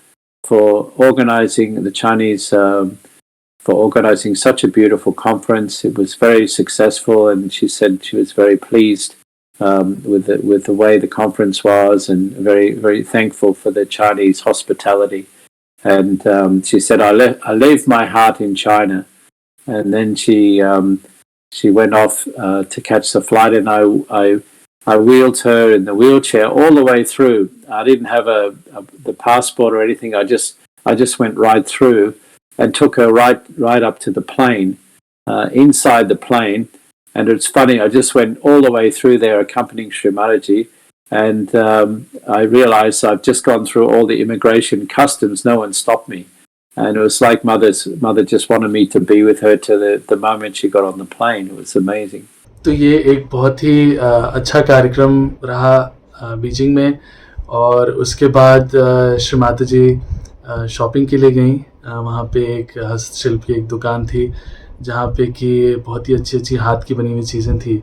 for organizing such a beautiful conference. It was very successful, and she said she was very pleased with the way the conference was, and very thankful for the Chinese hospitality. And she said, I leave my heart in China. And then she went off to catch the flight, and I wheeled her in the wheelchair all the way through. I didn't have the passport or anything. I just went right through and took her right up to the plane, inside the plane. And it's funny, I just went all the way through there accompanying Shri Mataji, and I realized I've just gone through all the immigration customs. No one stopped me. And it was like mother just wanted me to be with her to the moment she got on the plane. It was amazing. तो ये एक बहुत ही अच्छा कार्यक्रम रहा Beijing में, और उसके बाद श्री माता जी शॉपिंग के लिए गई। वहाँ पे एक हस्तशिल्प की एक दुकान थी जहाँ पे कि बहुत ही अच्छी हाथ की बनी हुई चीज़ें थी,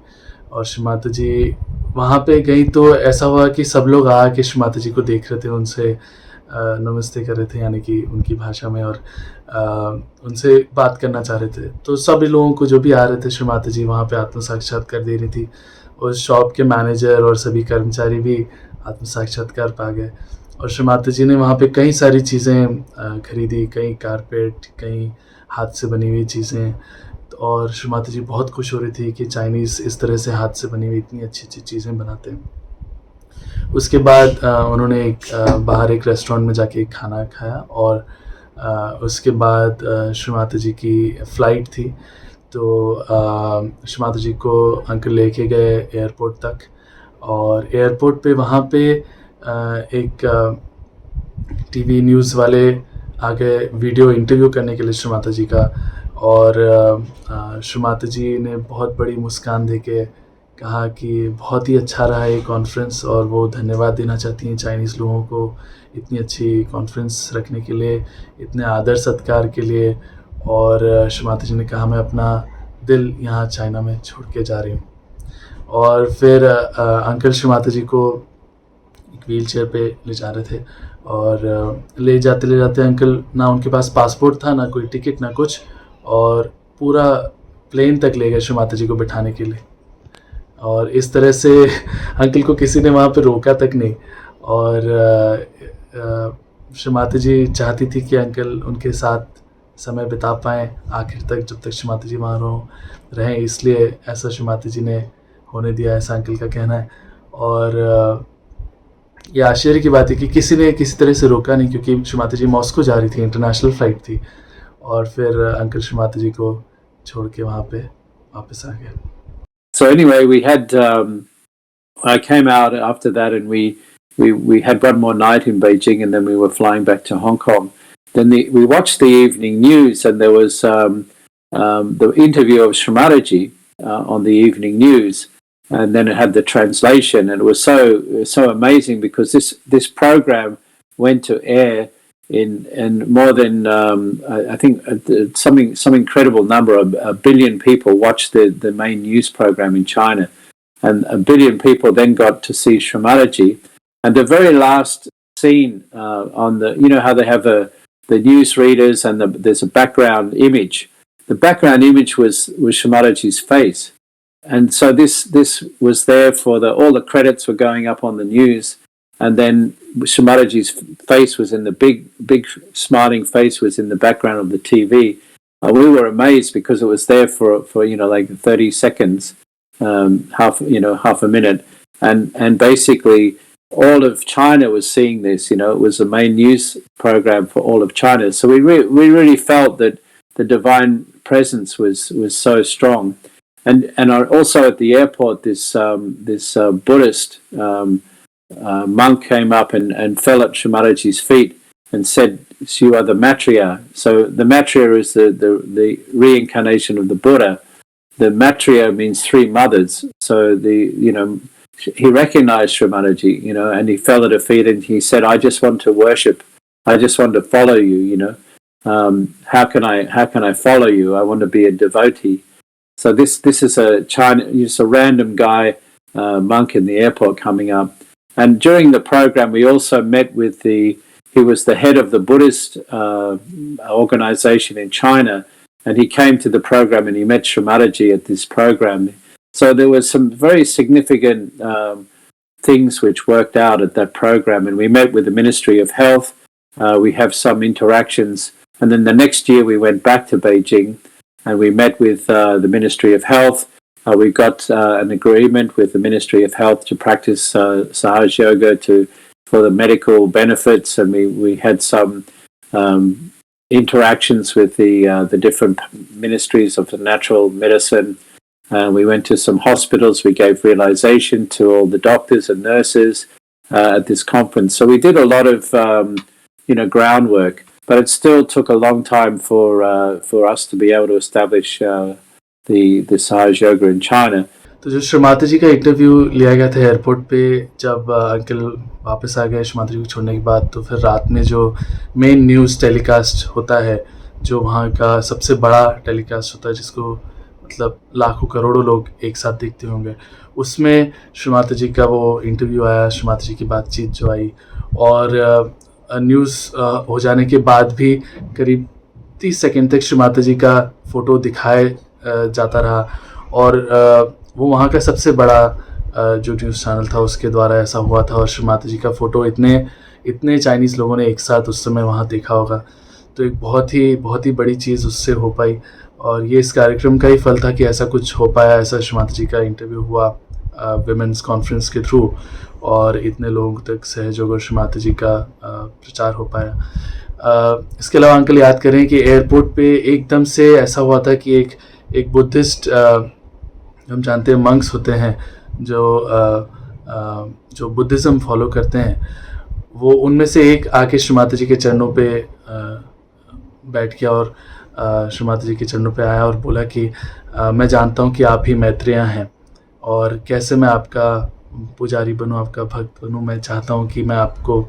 और श्री माता जी वहाँ पे गई तो ऐसा हुआ कि सब लोग आके श्री माता जी को देख रहे थे, उनसे नमस्ते कर रहे थे, यानी कि उनकी भाषा में, और उनसे बात करना चाह रहे थे। तो सभी लोगों को जो भी आ रहे थे, श्री माता जी वहाँ पे आत्म साक्षात्कार दे रही थी। उस शॉप के मैनेजर और सभी कर्मचारी भी आत्म साक्षात्कार पा गए, और श्री माता जी ने वहाँ पे कई सारी चीज़ें खरीदी, कई कारपेट, कई हाथ से बनी हुई चीज़ें, और श्री माता जी बहुत खुश हो रही थी कि चाइनीज़ इस तरह से हाथ से बनी हुई इतनी अच्छी चीज़ें बनाते हैं। उसके बाद उन्होंने बाहर एक रेस्टोरेंट में जाके खाना खाया, और उसके बाद श्री माता जी की फ़्लाइट थी, तो श्री माता जी को अंकल लेके गए एयरपोर्ट तक, और एयरपोर्ट पे वहाँ पे एक टीवी न्यूज़ वाले आ गए वीडियो इंटरव्यू करने के लिए श्री माता जी का, और श्री माता जी ने बहुत बड़ी मुस्कान देके कहा कि बहुत ही अच्छा रहा ये कॉन्फ्रेंस, और वो धन्यवाद देना चाहती हैं चाइनीज़ लोगों को इतनी अच्छी कॉन्फ्रेंस रखने के लिए, इतने आदर सत्कार के लिए। और श्री माता जी ने कहा, मैं अपना दिल यहाँ चाइना में छोड़ के जा रही हूँ। और फिर अंकल श्री माता जी को एक व्हील चेयर पे ले जा रहे थे, और ले जाते अंकल, ना उनके पास पासपोर्ट था, ना कोई टिकट, ना कुछ, और पूरा प्लेन तक ले गए श्री माता जी को बिठाने के लिए। और इस तरह से अंकल को किसी ने वहाँ पे रोका तक नहीं, और श्री माता जी चाहती थी कि अंकल उनके साथ समय बिता पाएँ आखिर तक, जब तक श्री माता जी वहाँ रहें, इसलिए ऐसा श्री माता जी ने होने दिया, ऐसा अंकल का कहना है। और ये आश्चर्य की बात है कि किसी ने किसी तरह से रोका नहीं, क्योंकि श्री माता जी मॉस्को जा रही थी, इंटरनेशनल फ़्लाइट थी, और फिर अंकल श्री माता जी को छोड़ के वहाँ पे वापस आ गए। So anyway, we had I came out after that, and we had one more night in Beijing, and then we were flying back to Hong Kong. Then we watched the evening news, and there was the interview of Shri Mataji on the evening news, and then it had the translation, and it was so amazing because this program went to air in more than I think some incredible number of 1 billion people watched the main news program in China, and 1 billion people then got to see Shri Mataji. And the very last scene on the, you know how they have the news readers and there's a background image. The background image was Shri Mataji's face, and so this was there for all the credits were going up on the news, and then Shri Mataji's face was in the big smiling face was in the background of the TV. We were amazed because it was there for like 30 seconds, half a minute, and basically all of China was seeing this. It was the main news program for all of China. So we really felt that the divine presence was so strong, and also at the airport, this Buddhist monk came up and fell at Shri Mataji's feet and said, "You are the Maitreya." So the Maitreya is the reincarnation of the Buddha. The Maitreya means 3 mothers. So he recognized Shri Mataji, and he fell at her feet and he said, "I just want to worship. I just want to follow you. How can I follow you? I want to be a devotee." So this is just a random guy, monk in the airport coming up. And during the program, we also met with he was the head of the Buddhist organization in China, and he came to the program and he met Shri Mataji at this program. So there was some very significant things which worked out at that program, and we met with the Ministry of Health. We have some interactions, and then the next year we went back to Beijing and we met with the Ministry of Health. We got an agreement with the Ministry of Health to practice Sahaj Yoga for the medical benefits, and we had some interactions with the different ministries of the natural medicine. We went to some hospitals. We gave realization to all the doctors and nurses at this conference. So we did a lot of groundwork, but it still took a long time for us to be able to establish the Sahaj Yoga in China. तो जो श्री माता जी का interview लिया गया था airport पे, जब uncle वापस आ गए श्री माता जी को छोड़ने के बाद, तो फिर रात में जो मेन न्यूज़ टेलीकास्ट होता है, जो वहाँ का सबसे बड़ा टेलीकास्ट होता है, जिसको मतलब लाखों करोड़ों लोग एक साथ देखते होंगे, उसमें श्री माता जी का वो इंटरव्यू आया, श्री माता जी की बातचीत जो आई, और न्यूज़ हो जाने के बाद भी करीब 30 सेकंड तक श्री माता जी का फ़ोटो दिखाया जाता रहा, और वो वहाँ का सबसे बड़ा जो न्यूज़ चैनल था उसके द्वारा ऐसा हुआ था, और श्री माता जी का फ़ोटो इतने चाइनीज़ लोगों ने एक साथ उस समय वहाँ देखा होगा। तो एक बहुत ही बड़ी चीज़ उससे हो पाई, और ये इस कार्यक्रम का ही फल था कि ऐसा कुछ हो पाया, ऐसा श्री माता जी का इंटरव्यू हुआ विमेंस कॉन्फ्रेंस के थ्रू, और इतने लोगों तक सहयोग और श्री माता जी का प्रचार हो पाया। इसके अलावा अंकल याद करें कि एयरपोर्ट पे एकदम से ऐसा हुआ था कि एक बुद्धिस्ट, हम जानते हैं मंक्स होते हैं जो बुद्धिज़्म फॉलो करते हैं, वो उनमें से एक आके श्री माता जी के चरणों पे बैठ गया और श्री माता जी के चरणों पे आया और बोला कि मैं जानता हूँ कि आप ही मैत्रेया हैं, और कैसे मैं आपका पुजारी बनूँ, आपका भक्त बनूँ, मैं चाहता हूँ कि मैं आपको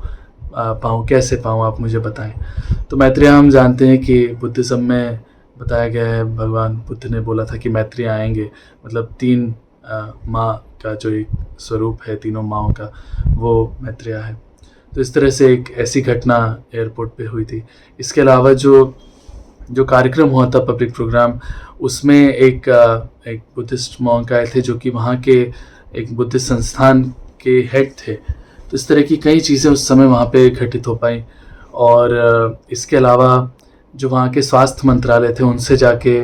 पाऊँ, कैसे पाऊँ, आप मुझे बताएं। तो मैत्रेया हम जानते हैं कि बुद्धिज़्म में बताया गया है, भगवान बुद्ध ने बोला था कि मैत्रेया आएंगे, मतलब 3 माँ का जो एक स्वरूप है, तीनों माँओं का, वो मैत्रेया है। तो इस तरह से एक ऐसी घटना एयरपोर्ट पे हुई थी। इसके अलावा जो कार्यक्रम हुआ था, पब्लिक प्रोग्राम, उसमें एक बुद्धिस्ट मॉन्क आए थे जो कि वहाँ के एक बुद्धिस्ट संस्थान के हेड थे। तो इस तरह की कई चीज़ें उस समय वहाँ पे घटित हो पाई, और इसके अलावा जो वहाँ के स्वास्थ्य मंत्रालय थे, उनसे जाके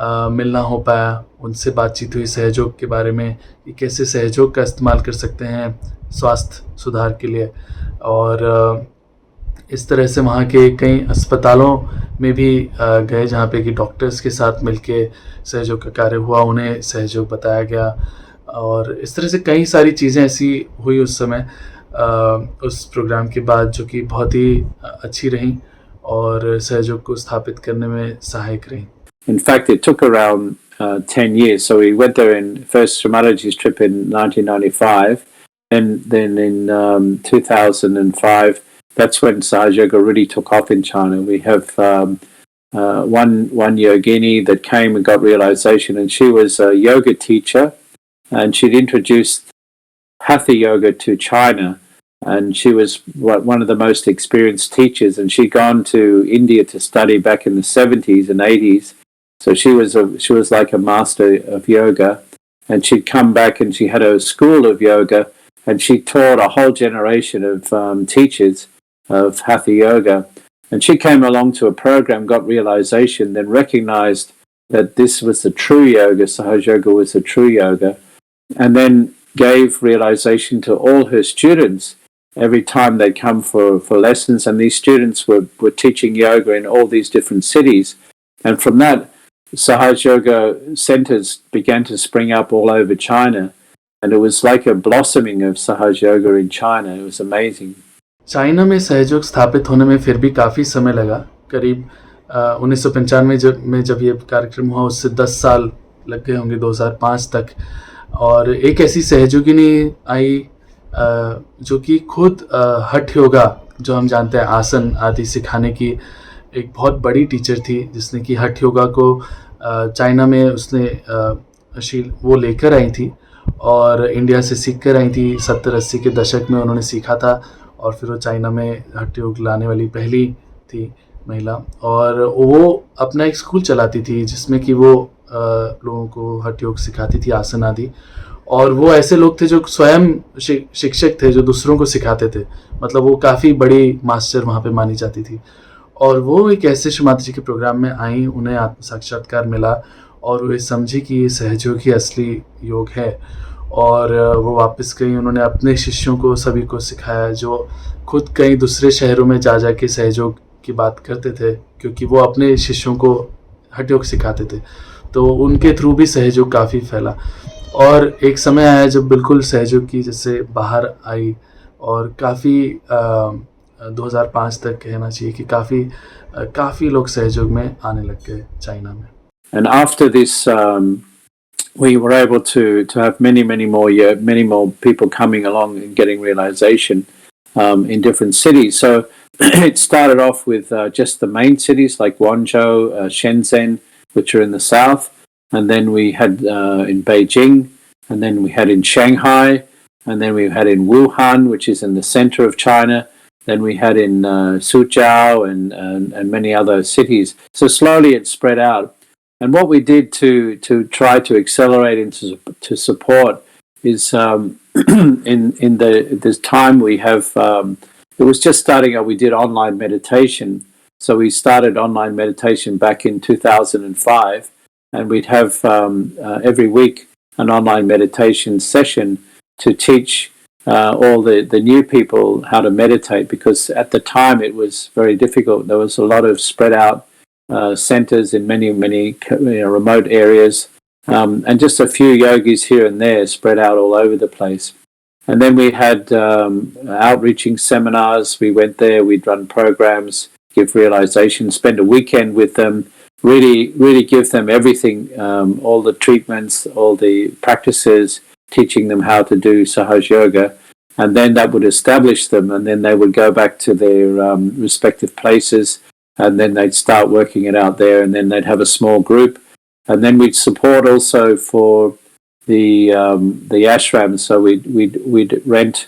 मिलना हो पाया, उनसे बातचीत हुई सहयोग के बारे में कि कैसे सहयोग का इस्तेमाल कर सकते हैं स्वास्थ्य सुधार के लिए। और इस तरह से वहाँ के कई अस्पतालों में भी गए जहाँ पे कि डॉक्टर्स के साथ मिलके सहयोग का कार्य हुआ, उन्हें सहयोग बताया गया। और इस तरह से कई सारी चीज़ें ऐसी हुई उस समय उस प्रोग्राम के बाद जो कि बहुत ही अच्छी रहीं और सहयोग को स्थापित करने में सहायक रहीं। In fact, it took around 10 years. So we went there in first Shamaraji's trip in 1995, and then in 2005, that's when Sahaj Yoga really took off in China. We have one yogini that came and got realization, and she was a yoga teacher, and she'd introduced Hatha Yoga to China, and she was one of the most experienced teachers, and she'd gone to India to study back in the 70s and 80s. So she was like a master of yoga, and she'd come back and she had a school of yoga, and she taught a whole generation of teachers of Hatha Yoga. And she came along to a program, got realization, then recognized that this was the true yoga, Sahaj Yoga was the true yoga, and then gave realization to all her students every time they come for lessons. And these students were teaching yoga in all these different cities. And from that, Sahaj Yoga centers began to spring up all over China, and it was like a blossoming of Sahaj Yoga in China. It was amazing. China में सहयोग स्थापित होने में फिर भी काफ़ी समय लगा। करीब 1995 में जब ये कार्यक्रम हुआ, उससे 10 साल लग गए होंगे 2005 तक। और एक ऐसी सहयोगिनी आई जो कि खुद हठ योगा, जो हम जानते हैं आसन आदि सिखाने की एक बहुत बड़ी टीचर थी, जिसने कि हठ योगा को चाइना में उसने वो लेकर आई थी और इंडिया से सीख कर आई थी। 70-80 के दशक में उन्होंने सीखा था और फिर वो चाइना में हठ योग लाने वाली पहली थी महिला। और वो अपना एक स्कूल चलाती थी जिसमें कि वो लोगों को हठ योग सिखाती थी, आसन आदि। और वो ऐसे लोग थे जो स्वयं शिक्षक थे, जो दूसरों को सिखाते थे। मतलब वो काफ़ी बड़ी मास्टर वहाँ पे मानी जाती थी। और वो एक ऐसे श्री माता जी के प्रोग्राम में आई, उन्हें आत्म साक्षात्कार मिला और वे समझी कि ये सहयोग ही असली योग है। और वो वापस गई, उन्होंने अपने शिष्यों को सभी को सिखाया, जो खुद कई दूसरे शहरों में जा के सहयोग की बात करते थे, क्योंकि वो अपने शिष्यों को हठ योग सिखाते थे। तो उनके थ्रू भी सहयोग काफ़ी फैला। और एक समय आया जब बिल्कुल सहयोग की जैसे बाहर आई और काफ़ी 2005 तक कहना चाहिए कि काफ़ी लोग सहयोग में आने लग गए चाइना में। And after this, we were able to have many more people coming along and getting realization in different cities. So it started off with just the main cities like Guangzhou, Shenzhen, which are in the south, and then we had in Beijing, and then we had in Shanghai, and then we had in Wuhan, which is in the center of China. Then we had in Suzhou and many other cities. So slowly it spread out. And what we did to try to accelerate and to support is in this time we have it was just starting out. We did online meditation, so we started online meditation back in 2005, and we'd have every week an online meditation session to teach all the new people how to meditate, because at the time it was very difficult. There was a lot of spread out centers in many remote areas, and just a few yogis here and there spread out all over the place. And then we had outreaching seminars. We went there, we'd run programs, give realization, spend a weekend with them, really give them everything, all the treatments, all the practices, teaching them how to do Sahaj Yoga. And then that would establish them, and then they would go back to their respective places, and then they'd start working it out there, and then they'd have a small group. And then we'd support also for the ashram. So we'd rent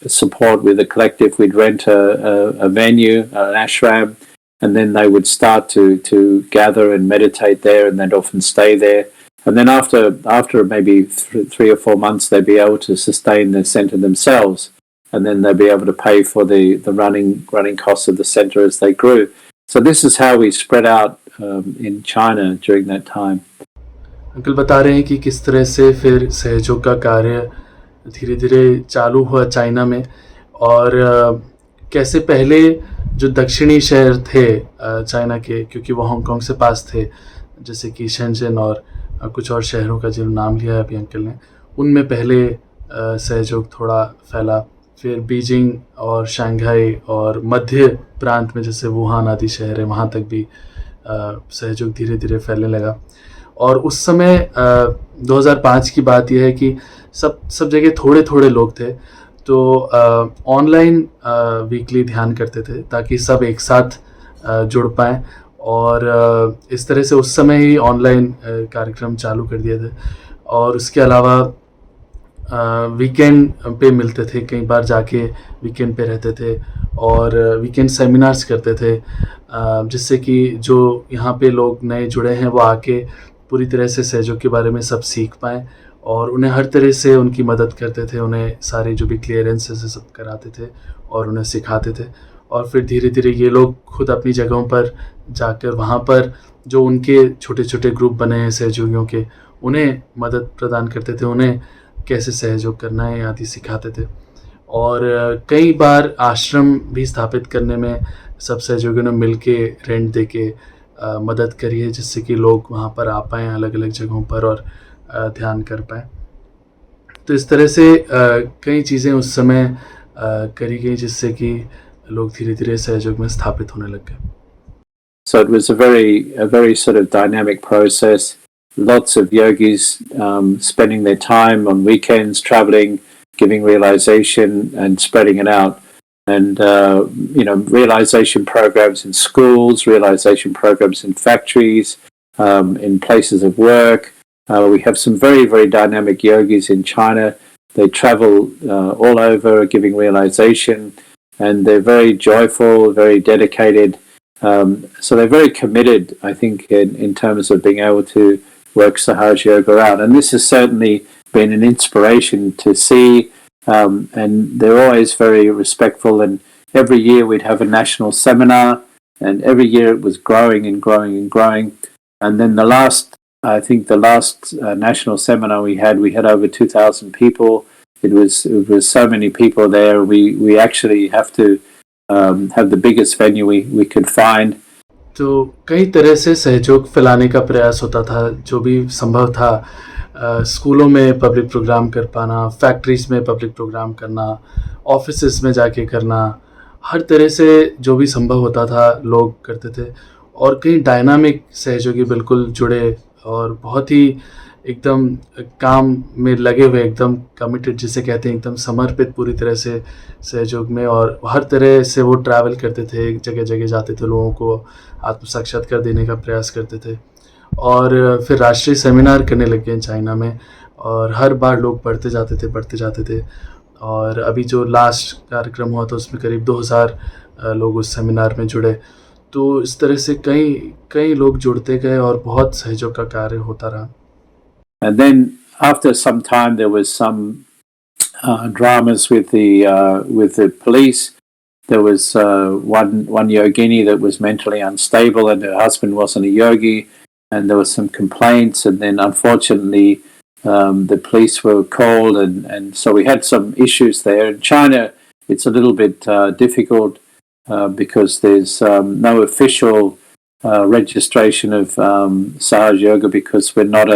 support with a collective. We'd rent a venue, an ashram, and then they would start to gather and meditate there, and they'd often stay there. And then after maybe 3 or 4 months, they'd be able to sustain the center themselves, and then they'd be able to pay for the running costs of the center as they grew. So this is how we spread out in China during that time. Uncle बता रहे हैं कि किस तरह से फिर सहयोग का कार्य धीरे-धीरे चालू हुआ चाइना में और कैसे पहले जो दक्षिणी शहर थे चाइना के, क्योंकि वो हांगकांग से पास थे, जैसे कि शेंजन और कुछ और शहरों का जो नाम लिया है अभी अंकल ने, उनमें पहले सहयोग थोड़ा फैला। फिर बीजिंग और शंघाई और मध्य प्रांत में जैसे वुहान आदि शहर है, वहाँ तक भी सहयोग धीरे-धीरे फैलने लगा। और उस समय 2005 की बात यह है कि सब जगह थोड़े-थोड़े लोग थे, तो ऑनलाइन वीकली ध्यान करते थे ताकि सब एक साथ जुड़ पाएँ और इस तरह से उस समय ही ऑनलाइन कार्यक्रम चालू कर दिए थे। और उसके अलावा वीकेंड पे मिलते थे, कई बार जाके वीकेंड पे रहते थे और वीकेंड सेमिनार्स करते थे, जिससे कि जो यहाँ पे लोग नए जुड़े हैं वो आके पूरी तरह से सहयोग के बारे में सब सीख पाएँ और उन्हें हर तरह से उनकी मदद करते थे, उन्हें सारी जो भी क्लियरेंसेस सब कराते थे और उन्हें सिखाते थे। और फिर धीरे-धीरे ये लोग खुद अपनी जगहों पर जाकर वहाँ पर जो उनके छोटे-छोटे ग्रुप बने हैं सहयोगियों के, उन्हें मदद प्रदान करते थे, उन्हें कैसे सहयोग करना है आदि सिखाते थे। और कई बार आश्रम भी स्थापित करने में सब सहयोगियों ने मिल के रेंट दे के मदद करी है, जिससे कि लोग वहाँ पर आ पाएँ अलग-अलग जगहों पर और ध्यान कर पाएँ। तो इस तरह से कई चीज़ें उस समय करी गई जिससे कि लोग धीरे-धीरे सहयोग में स्थापित होने लग गए। So it was a very sort of dynamic process. Lots of yogis spending their time on weekends, traveling, giving realization and spreading it out. And, realization programs in schools, realization programs in factories, in places of work. We have some very, very dynamic yogis in China. They travel all over giving realization, and they're very joyful, very dedicated. So they're very committed, I think, in terms of being able to work Sahaja Yoga out. And this has certainly been an inspiration to see, and they're always very respectful. And every year we'd have a national seminar, and every year it was growing and growing and growing. And then the last national seminar we had over 2,000 people. It was so many people there. We actually have to have the biggest venue we could find. तो कई तरह से सहयोग फैलाने का प्रयास होता था, जो भी संभव था। स्कूलों में पब्लिक प्रोग्राम कर पाना, फैक्ट्रीज में पब्लिक प्रोग्राम करना, ऑफिसेस में जाके करना, हर तरह से जो भी संभव होता था लोग करते थे। और कई डायनामिक सहयोगी बिल्कुल जुड़े और बहुत ही एकदम काम में लगे हुए, एकदम कमिटेड जिसे कहते हैं, एकदम समर्पित पूरी तरह से सहयोग में। और हर तरह से वो ट्रैवल करते थे, जगह जगह जाते थे, लोगों को आत्म साक्षात्कार देने का प्रयास करते थे। और फिर राष्ट्रीय सेमिनार करने लग गए चाइना में, और हर बार लोग बढ़ते जाते थे। और अभी जो लास्ट कार्यक्रम हुआ था उसमें करीब 2000 लोग उस सेमिनार में जुड़े। तो इस तरह से कई लोग जुड़ते गए और बहुत सहयोग का कार्य होता रहा। And then after some time there was some dramas with the police. There was one yogini that was mentally unstable, and her husband wasn't a yogi, and there was some complaints, and then unfortunately the police were called, and so we had some issues there. In China it's a little bit difficult because there's no official registration of Sahaja Yoga, because we're not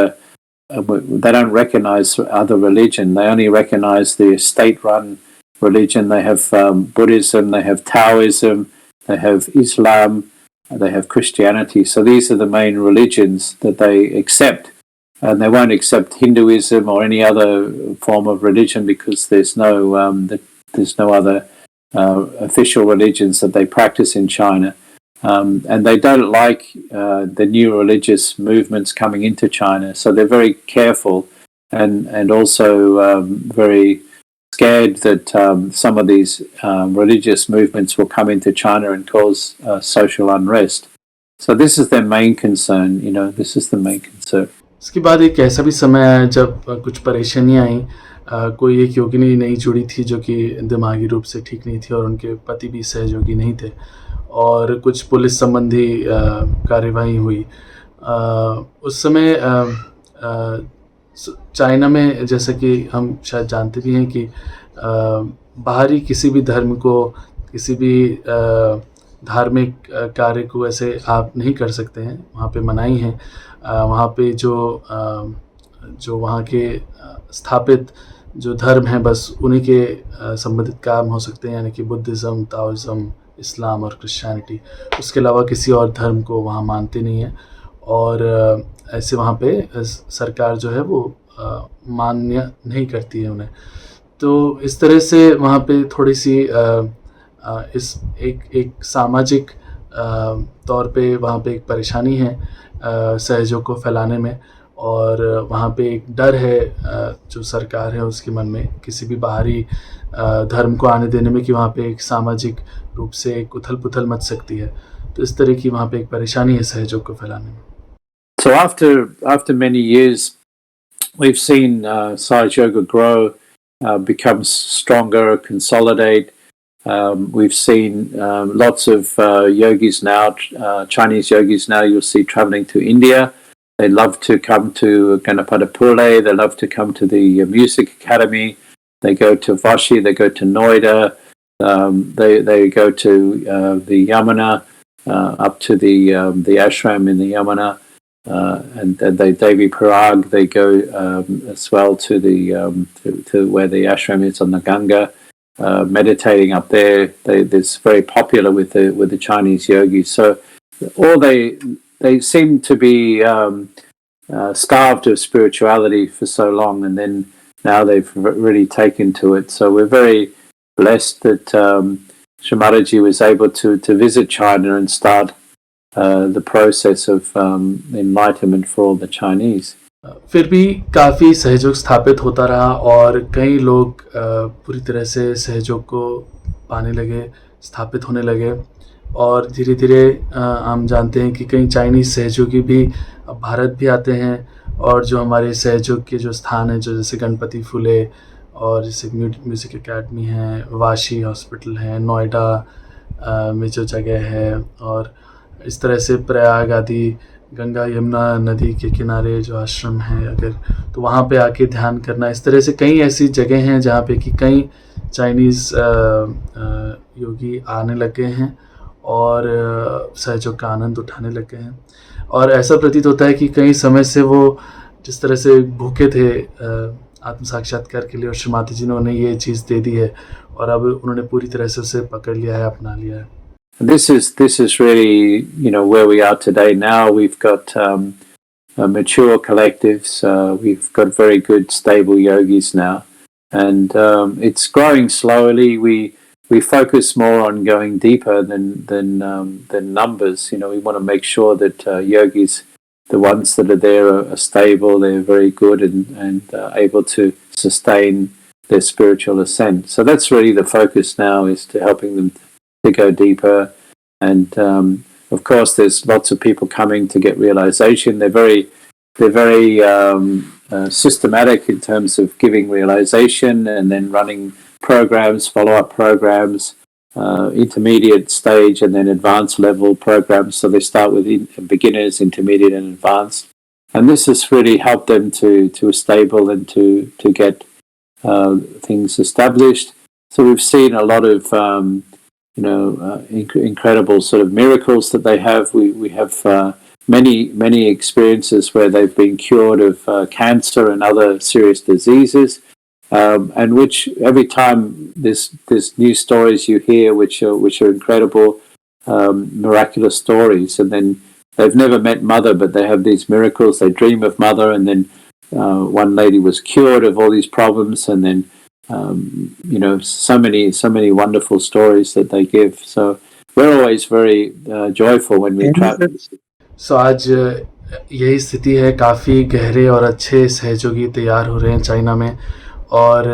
they don't recognize other religion. They only recognize the state-run religion. They have Buddhism, they have Taoism, they have Islam, they have Christianity. So these are the main religions that they accept, and they won't accept Hinduism or any other form of religion because there's no other official religions that they practice in China. And they don't like the new religious movements coming into China, so they're very careful and also very scared that some of these religious movements will come into China and cause social unrest. So this is their main concern, this is the main concern. इसके बाद एक ऐसा भी समय आया जब कुछ परेशानियां आई। कोई एक योगिनी नहीं जुड़ी थी जो कि दिमागी रूप से ठीक नहीं थी, और उनके पति भी सहयोगी नहीं थे, और कुछ पुलिस संबंधी कार्यवाही हुई। उस समय चाइना में जैसा कि हम शायद जानते भी हैं कि बाहरी किसी भी धर्म को, किसी भी धार्मिक कार्य को ऐसे आप नहीं कर सकते हैं, वहाँ पे मनाही है। वहाँ पे जो वहाँ के स्थापित जो धर्म हैं बस उन्हीं के संबंधित काम हो सकते हैं, यानी कि बुद्धिज़्म, ताओइज़्म, इस्लाम और क्रिश्चियनिटी। उसके अलावा किसी और धर्म को वहाँ मानते नहीं हैं और ऐसे वहाँ पे सरकार जो है वो मान्य नहीं करती है उन्हें। तो इस तरह से वहाँ पे थोड़ी-सी इस एक सामाजिक तौर पे वहाँ पे एक परेशानी है सहयोग को फैलाने में और वहाँ पे एक डर है जो सरकार है उसके मन में किसी भी बाहरी धर्म को आने देने में कि वहाँ पे एक सामाजिक रूप से एक उथल-पुथल मच सकती है। तो इस तरह की वहाँ पे एक परेशानी है सहयोग को फैलाने में। So after many years, we've seen Saj Yoga grow, become stronger, consolidate. We've seen lots of yogis now, Chinese yogis now. You'll see traveling to India. They love to come to Ganapata Pule. They love to come to the music academy. They go to Vashi. They go to Noida. They go to the Yamuna, up to the ashram in the Yamuna. And they Devi Parag, they go as well to the to where the ashram is on the Ganga, meditating up there. It's very popular with the Chinese yogis. So all they seem to be starved of spirituality for so long, and then now they've really taken to it. So we're very blessed that Shri was able to visit China and start the process of enlightenment for all the Chinese. फिर भी काफ़ी सहयोग स्थापित होता रहा और कई लोग पूरी तरह से सहयोग को पाने लगे, स्थापित होने लगे और धीरे धीरे हम जानते हैं कि कई चाइनीज़ सहयोगी भी अब भारत भी आते हैं और जो हमारे सहयोग के जो स्थान हैं जो जैसे गणपति फुले और जैसे म्यूज़िक एकेडमी है, वाशी हॉस्पिटल है, नोएडा में जो जगह है और इस तरह से प्रयाग आदि गंगा यमुना नदी के किनारे जो आश्रम है अगर तो वहाँ पे आके ध्यान करना, इस तरह से कई ऐसी जगह हैं जहाँ पे कि कई चाइनीज़ योगी आने लगे हैं और सहयोग का आनंद उठाने लगे हैं और ऐसा प्रतीत होता है कि कई समय से वो जिस तरह से भूखे थे आत्म साक्षात्कार के लिए और श्री माता जी ने उन्हें ये चीज़ दे दी है और अब उन्होंने पूरी तरह से उसे पकड़ लिया है, अपना लिया है। This is really, where we are today. Now we've got mature collectives. We've got very good, stable yogis now, and it's growing slowly. We focus more on going deeper than numbers. We want to make sure that yogis, the ones that are there, are stable. They're very good and able to sustain their spiritual ascent. So that's really the focus now, is to helping them to go deeper, and of course there's lots of people coming to get realization. They're very systematic in terms of giving realization and then running programs, follow-up programs, intermediate stage and then advanced level programs. So they start with beginners, intermediate and advanced, and this has really helped them to stable and to get things established. So we've seen a lot of incredible sort of miracles that they have. We have many experiences where they've been cured of cancer and other serious diseases, and which every time there's new stories you hear which are incredible, miraculous stories, and then they've never met Mother, but they have these miracles. They dream of Mother, and then one lady was cured of all these problems, and then so many wonderful stories that they give. So we're always very joyful when we travel. So आज यही स्थिति है, काफ़ी गहरे और अच्छे सहयोगी तैयार हो रहे हैं चाइना में और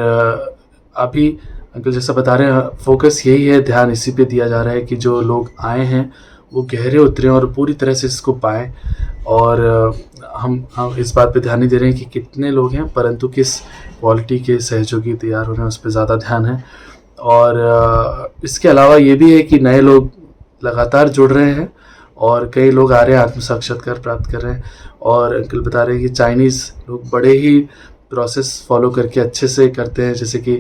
अभी अंकल जैसा बता रहे हैं फोकस यही है, ध्यान इसी पे दिया जा रहा है कि जो लोग आए हैं वो गहरे उतरे और पूरी तरह से इसको पाएँ और हम इस बात पे ध्यान नहीं दे रहे हैं कि कितने लोग हैं, परंतु किस क्वालिटी के सहयोगी तैयार हो रहे हैं उस पर ज़्यादा ध्यान है। और इसके अलावा ये भी है कि नए लोग लगातार जुड़ रहे हैं और कई लोग आ रहे हैं आत्म साक्षात्कार प्राप्त कर रहे हैं। और अंकल बता रहे हैं कि चाइनीज़ लोग बड़े ही प्रोसेस फॉलो करके अच्छे से करते हैं, जैसे कि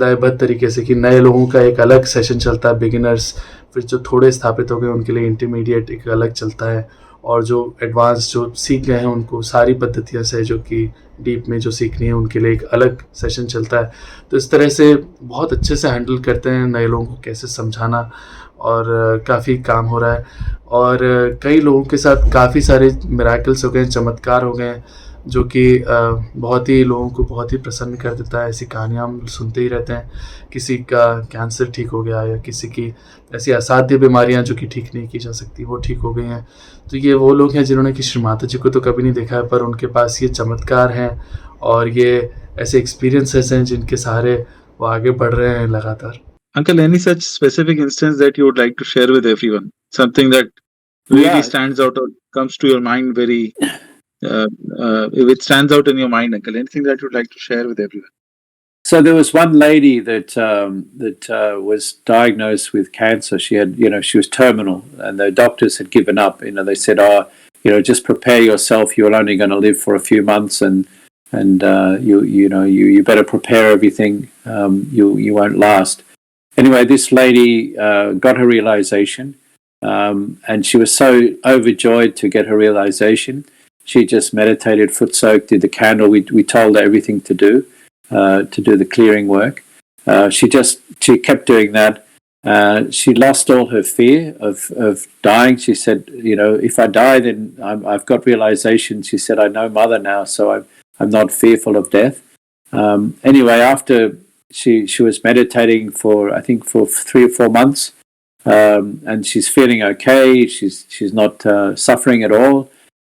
लयबद्ध तरीके से कि नए लोगों का एक अलग सेशन चलता है, बिगिनर्स, फिर जो थोड़े स्थापित हो गए उनके लिए इंटरमीडिएट एक अलग चलता है, और जो एडवांस जो सीख गए हैं उनको सारी पद्धतियाँ से जो कि डीप में जो सीखनी है उनके लिए एक अलग सेशन चलता है। तो इस तरह से बहुत अच्छे से हैंडल करते हैं नए लोगों को कैसे समझाना, और काफ़ी काम हो रहा है। और कई लोगों के साथ काफ़ी सारे मिरेकल्स हो गए, चमत्कार हो गए हैं, जो कि बहुत ही लोगों को बहुत ही प्रसन्न कर देता है। ऐसी कहानियाँ हम सुनते ही रहते हैं, किसी का कैंसर ठीक हो गया या किसी की ऐसी असाध्य बीमारियाँ जो कि ठीक नहीं की जा सकती वो ठीक हो गई हैं। तो ये वो लोग हैं जिन्होंने कि श्री माता जी को तो कभी नहीं देखा है, पर उनके पास ये चमत्कार हैं और ये ऐसे एक्सपीरियंसेस हैं जिनके सहारे वो आगे बढ़ रहे हैं लगातार। Uncle, any such specific instance that you would like to share with everyone? Something that really Yeah. stands out or comes to your mind very, if it stands out in your mind, Uncle, anything that you would like to share with everyone? So there was one lady that was diagnosed with cancer. She had, she was terminal, and the doctors had given up. They said, just prepare yourself. You're only going to live for a few months, and you better prepare everything. You won't last. Anyway, this lady got her realization, and she was so overjoyed to get her realization. She just meditated, foot soaked, did the candle. We told her everything to do the clearing work. She kept doing that. She lost all her fear of dying. She said, if I die, then I've got realization. She said, I know Mother now, so I'm not fearful of death. Anyway, after she was meditating for 3 or 4 months, and she's feeling okay. She's not suffering at all.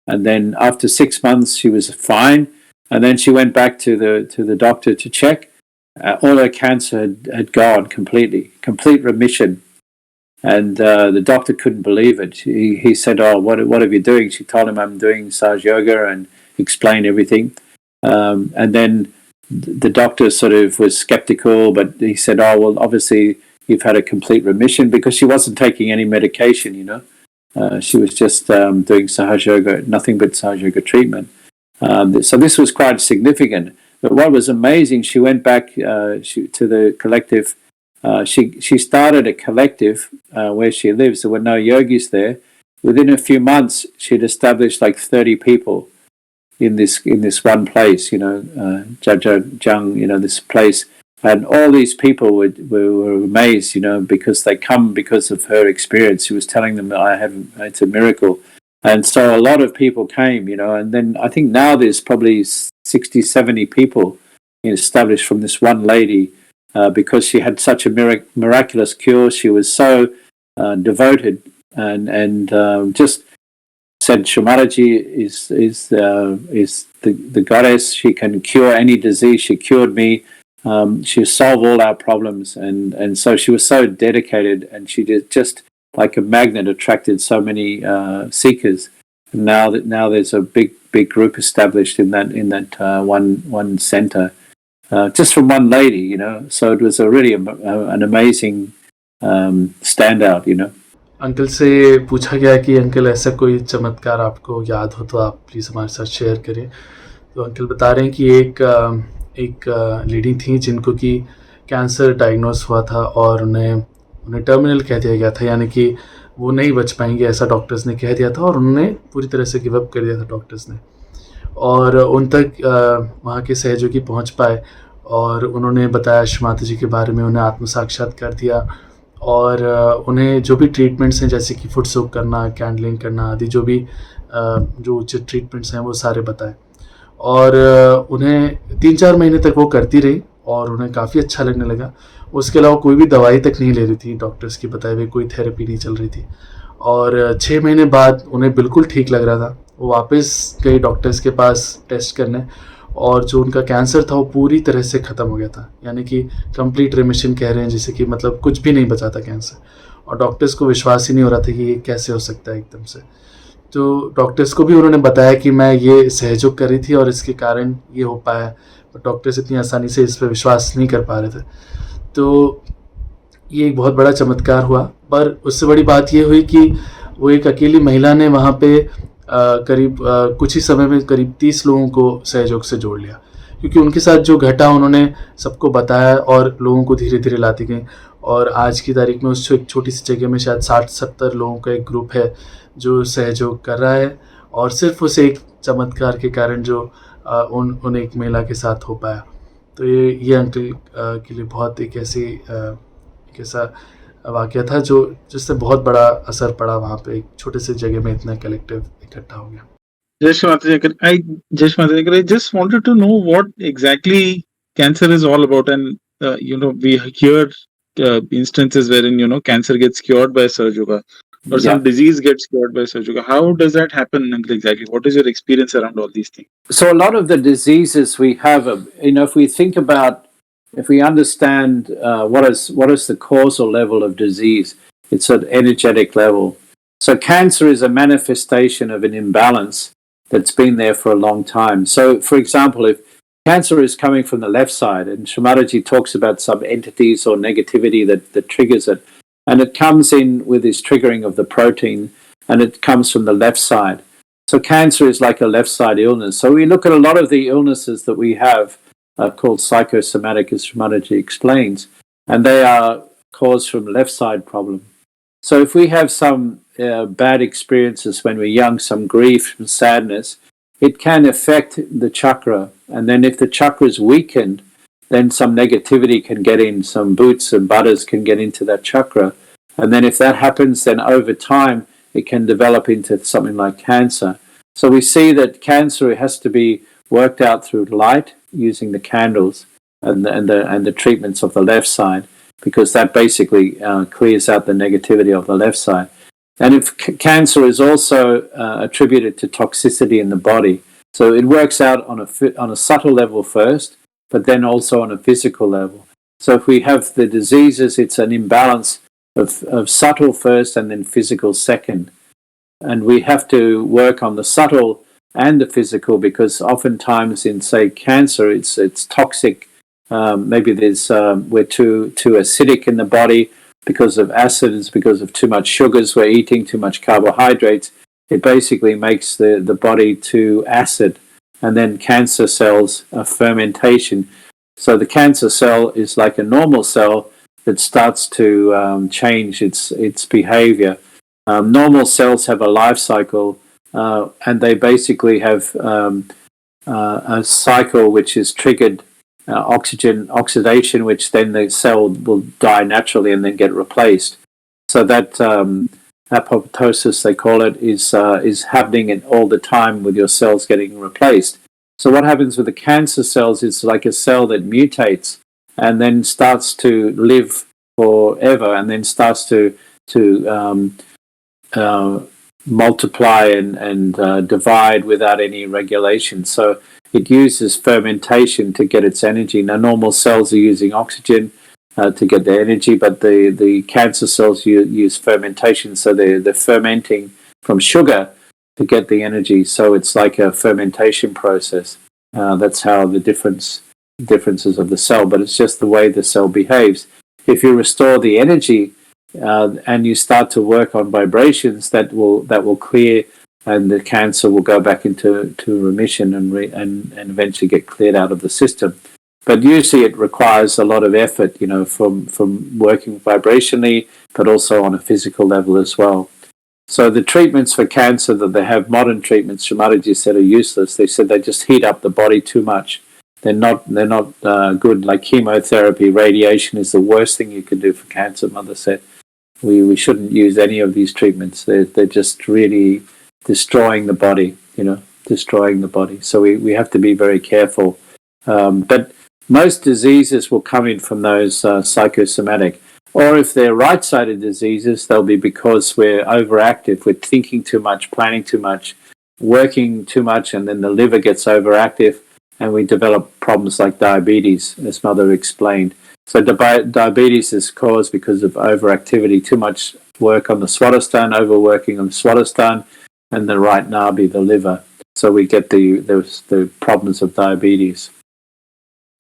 And then after 6 months, she was fine. And then she went back to the doctor to check. All her cancer had gone completely, complete remission. And the doctor couldn't believe it. He said, "Oh, what are you doing?" She told him, "I'm doing Saj Yoga," and explained everything. And then the doctor sort of was skeptical, but he said, "Oh, well, obviously you've had a complete remission," because she wasn't taking any medication. She was just doing Saj Yoga, nothing but Saj Yoga treatment. So this was quite significant. But what was amazing, she went back to the collective. She started a collective where she lives. There were no yogis there. Within a few months, she'd established like 30 people in this one place. Jajang, this place, and all these people were amazed. Because they come because of her experience. She was telling them that it's a miracle. And so a lot of people came, and then I think now there's probably 60, 70 people established from this one lady because she had such a miraculous cure. She was so devoted and just said, Shri is the goddess. She can cure any disease. She cured me. She solved all our problems. And so she was so dedicated, and she did just like a magnet attracted so many seekers. And now there's a big group established in that one center, just from one lady, So it was really an amazing standout, uncle से पूछा गया कि uncle ऐसा कोई चमत्कार आपको याद हो तो आप प्लीज़ हमारे साथ शेयर करें। तो अंकल बता रहे हैं कि एक लेडी थी जिनको कि कैंसर डायग्नोस हुआ था और उन्हें टर्मिनल कह दिया गया था, यानी कि वो नहीं बच पाएंगे, ऐसा डॉक्टर्स ने कह दिया था, और उन्होंने पूरी तरह से गिव अप कर दिया था डॉक्टर्स ने। और उन तक वहाँ के सहयोगी पहुँच पाए और उन्होंने बताया श्री माता जी के बारे में, उन्हें आत्म साक्षात्कार दिया और उन्हें जो भी ट्रीटमेंट्स हैं जैसे कि फुट सोक करना, कैंडलिंग करना आदि जो उचित ट्रीटमेंट्स हैं वो सारे बताए। और उन्हें 3-4 महीने तक वो करती रही और उन्हें काफ़ी अच्छा लगने लगा। उसके अलावा कोई भी दवाई तक नहीं ले रही थी, डॉक्टर्स की बताए हुए कोई थेरेपी नहीं चल रही थी। और 6 महीने बाद उन्हें बिल्कुल ठीक लग रहा था। वो वापस गई डॉक्टर्स के पास टेस्ट करने, और जो उनका कैंसर था वो पूरी तरह से ख़त्म हो गया था, यानी कि कंप्लीट रिमिशन कह रहे हैं, जिसे कि मतलब कुछ भी नहीं बचा था कैंसर। और डॉक्टर्स को विश्वास ही नहीं हो रहा था कि ये कैसे हो सकता है एकदम से। तो डॉक्टर्स को भी उन्होंने बताया कि मैं ये सहयोग कर रही थी और इसके कारण ये हो पाया, पर डॉक्टर्स इतनी आसानी से इस पर विश्वास नहीं कर पा रहे थे। तो ये एक बहुत बड़ा चमत्कार हुआ। पर उससे बड़ी बात ये हुई कि वो एक अकेली महिला ने वहाँ पे करीब कुछ ही समय में करीब 30 लोगों को सहयोग से जोड़ लिया, क्योंकि उनके साथ जो घटा उन्होंने सबको बताया और लोगों को धीरे-धीरे लाती गईं। और आज की तारीख में उस एक छोटी-सी जगह में शायद 60-70 लोगों का एक ग्रुप है जो सहयोग कर रहा है, और सिर्फ़ उस एक चमत्कार के कारण जो उन एक महिला के साथ हो पाया। तो ये अंकल के लिए बहुत एक ऐसा वाक़या था जिससे बहुत बड़ा असर पड़ा वहाँ पे, एक छोटे से जगह में इतना कलेक्टिव इकट्ठा हो गया। Just Mataji, I just wanted to know what exactly cancer is all about, and we hear instances wherein cancer gets cured by Surge Yoga, or some disease gets cured by Surge Yoga. How does that happen exactly? What is your experience around all these things? So a lot of the diseases we have, if we think about, if we understand what is the causal level of disease, it's at energetic level. So cancer is a manifestation of an imbalance that's been there for a long time. So, for example, if cancer is coming from the left side, and Shramataji talks about some entities or negativity that triggers it, and it comes in with this triggering of the protein, and it comes from the left side. So cancer is like a left side illness. So we look at a lot of the illnesses that we have called psychosomatic, as Shramataji explains, and they are caused from left side problem. So if we have some bad experiences when we're young, some grief, some sadness, it can affect the chakra. And then if the chakra is weakened, then some negativity can get in, some boots and butters can get into that chakra. And then if that happens, then over time, it can develop into something like cancer. So we see that cancer has to be worked out through light using the candles and the treatments of the left side, because that basically clears out the negativity of the left side. And if cancer is also attributed to toxicity in the body, so it works out on a subtle level first, but then also on a physical level. So if we have the diseases, it's an imbalance of subtle first and then physical second. And we have to work on the subtle and the physical, because oftentimes in, say, cancer, it's toxic. Maybe we're too acidic in the body because of acids, because of too much sugars we're eating, too much carbohydrates. It basically makes the body too acid, and then cancer cells are fermentation. So the cancer cell is like a normal cell that starts to change its behavior. Normal cells have a life cycle, and they basically have a cycle which is triggered oxidation, which then the cell will die naturally and then get replaced. So that apoptosis, they call it, is happening all the time with your cells getting replaced. So what happens with the cancer cells is like a cell that mutates and then starts to live forever, and then starts to multiply and divide without any regulation. So it uses fermentation to get its energy. Now, normal cells are using oxygen to get their energy, but the cancer cells use fermentation. So they're fermenting from sugar to get the energy. So it's like a fermentation process. That's how the differences of the cell, but it's just the way the cell behaves. If you restore the energy and you start to work on vibrations, that will clear, and the cancer will go back into remission and eventually get cleared out of the system. But usually it requires a lot of effort, from working vibrationally, but also on a physical level as well. So the treatments for cancer that they have, modern treatments, Shramataji said, are useless. They said they just heat up the body too much. They're not good. Like chemotherapy, radiation is the worst thing you can do for cancer, Mother said. We shouldn't use any of these treatments. They're just really destroying the body, destroying the body. So we have to be very careful. But most diseases will come in from those psychosomatic. Or if they're right-sided diseases, they'll be because we're overactive. We're thinking too much, planning too much, working too much, and then the liver gets overactive, and we develop problems like diabetes, as Mother explained. So diabetes is caused because of overactivity, too much work on the Swadhisthana, overworking on the Swadhisthana, and the right nabi, the liver. So we get the problems of diabetes,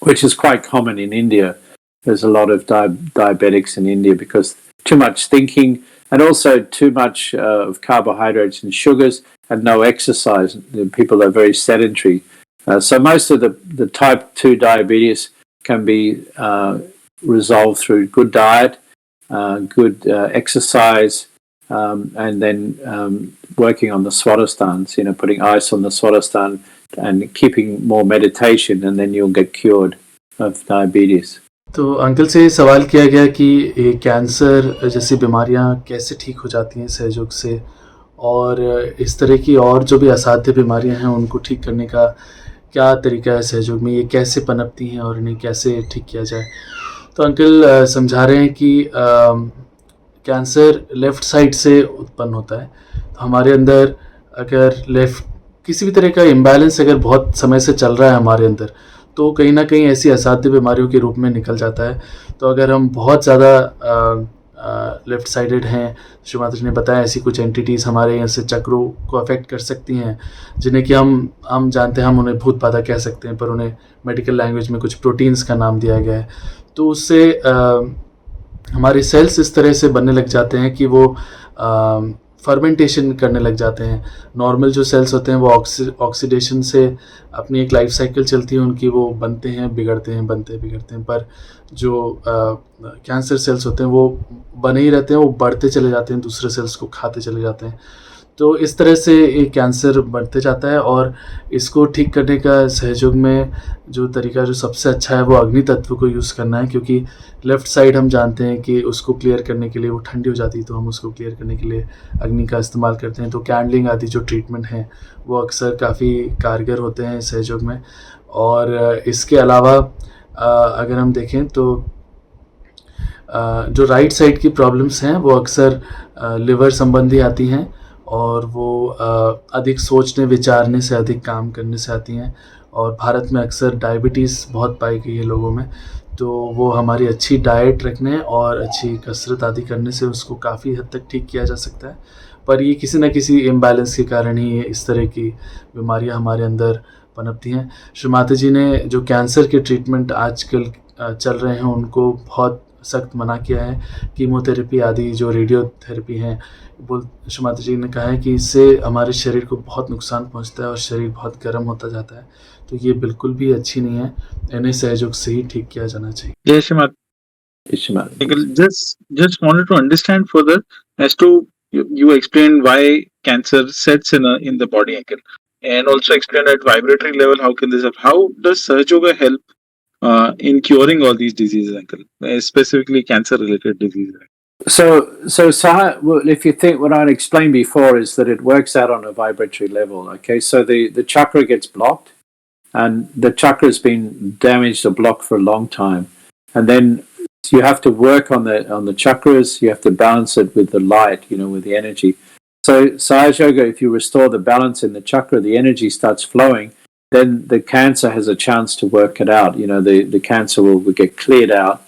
which is quite common in India. there's a lot of diabetics in India because too much thinking and also too much of carbohydrates and sugars and no exercise. People are very sedentary. So most of the type 2 diabetes can be resolved through good diet, good exercise, and then working on the swadhisthans, putting ice on the swadhisthana and keeping more meditation, and then you'll get cured of diabetes. तो uncle से सवाल किया गया कि ये cancer जैसी बीमारियां कैसे ठीक हो जाती हैं सहयोग से, और इस तरह की और जो भी असाध्य बीमारियां हैं उनको ठीक करने का क्या तरीका है सहयोग में, ये कैसे पनपती हैं और इन्हें कैसे ठीक किया जाए। तो अंकल समझा रहे हैं कि कैंसर लेफ़्ट साइड से उत्पन्न होता है। तो हमारे अंदर अगर किसी भी तरह का इम्बैलेंस अगर बहुत समय से चल रहा है हमारे अंदर, तो कहीं ना कहीं ऐसी असाध्य बीमारियों के रूप में निकल जाता है। तो अगर हम बहुत ज़्यादा लेफ़्ट साइडेड हैं, श्रीमाता जी ने बताया ऐसी कुछ एंटिटीज़ हमारे यहाँ से चक्रों को अफेक्ट कर सकती हैं, जिन्हें कि हम जानते हैं, हम उन्हें भूत बाधा कह सकते हैं, पर उन्हें मेडिकल लैंग्वेज में कुछ प्रोटीन्स का नाम दिया गया है। तो उससे हमारे सेल्स इस तरह से बनने लग जाते हैं कि वो फर्मेंटेशन करने लग जाते हैं। नॉर्मल जो सेल्स होते हैं वो ऑक्सीडेशन से अपनी एक लाइफ साइकिल चलती है उनकी, वो बनते हैं, बिगड़ते हैं, बनते हैं, बिगड़ते हैं। पर जो कैंसर सेल्स होते हैं वो बने ही रहते हैं, वो बढ़ते चले जाते हैं, दूसरे सेल्स को खाते चले जाते हैं। तो इस तरह से ये कैंसर बढ़ते जाता है, और इसको ठीक करने का सहयोग में जो तरीका जो सबसे अच्छा है वो अग्नि तत्व को यूज़ करना है, क्योंकि लेफ़्ट साइड हम जानते हैं कि उसको क्लियर करने के लिए वो ठंडी हो जाती है, तो हम उसको क्लियर करने के लिए अग्नि का इस्तेमाल करते हैं। तो कैंडलिंग आदि जो ट्रीटमेंट हैं वो अक्सर काफ़ी कारगर होते हैं सहयोग में। और इसके अलावा अगर हम देखें तो जो राइट साइड की प्रॉब्लम्स हैं वो अक्सर लिवर संबंधी आती हैं, और वो अधिक सोचने विचारने से, अधिक काम करने से आती हैं। और भारत में अक्सर डायबिटीज़ बहुत पाई गई है लोगों में, तो वो हमारी अच्छी डाइट रखने और अच्छी कसरत आदि करने से उसको काफ़ी हद तक ठीक किया जा सकता है। पर ये किसी न किसी इम्बैलेंस के कारण ही इस तरह की बीमारियां हमारे अंदर पनपती हैं। श्रीमाता जी ने जो कैंसर के ट्रीटमेंट आजकल चल रहे हैं उनको बहुत सख्त मना किया है। कीमोथेरेपी आदि जो रेडियोथेरेपी हैं, श्रीमाता जी ने कहा है कि इससे हमारे शरीर को बहुत नुकसान पहुंचता है और शरीर बहुत गर्म होता जाता है, तो ये बिल्कुल भी अच्छी नहीं है। इन्हें सहयोग से ही ठीक किया जाना चाहिए। Jai Shrimati. Just wanted to understand further as to you explained why cancer sets in the body, Uncle, and also explained at vibratory level how can this help. How does Sahaja Yoga help in curing all these diseases, Uncle, specifically cancer related diseases? Well, if you think what I explained before is that it works out on a vibratory level. Okay, so the chakra gets blocked, and the chakra has been damaged or blocked for a long time, and then you have to work on the chakras. You have to balance it with the light, with the energy. So Sahaja Yoga, if you restore the balance in the chakra, the energy starts flowing. Then the cancer has a chance to work it out. The cancer will get cleared out.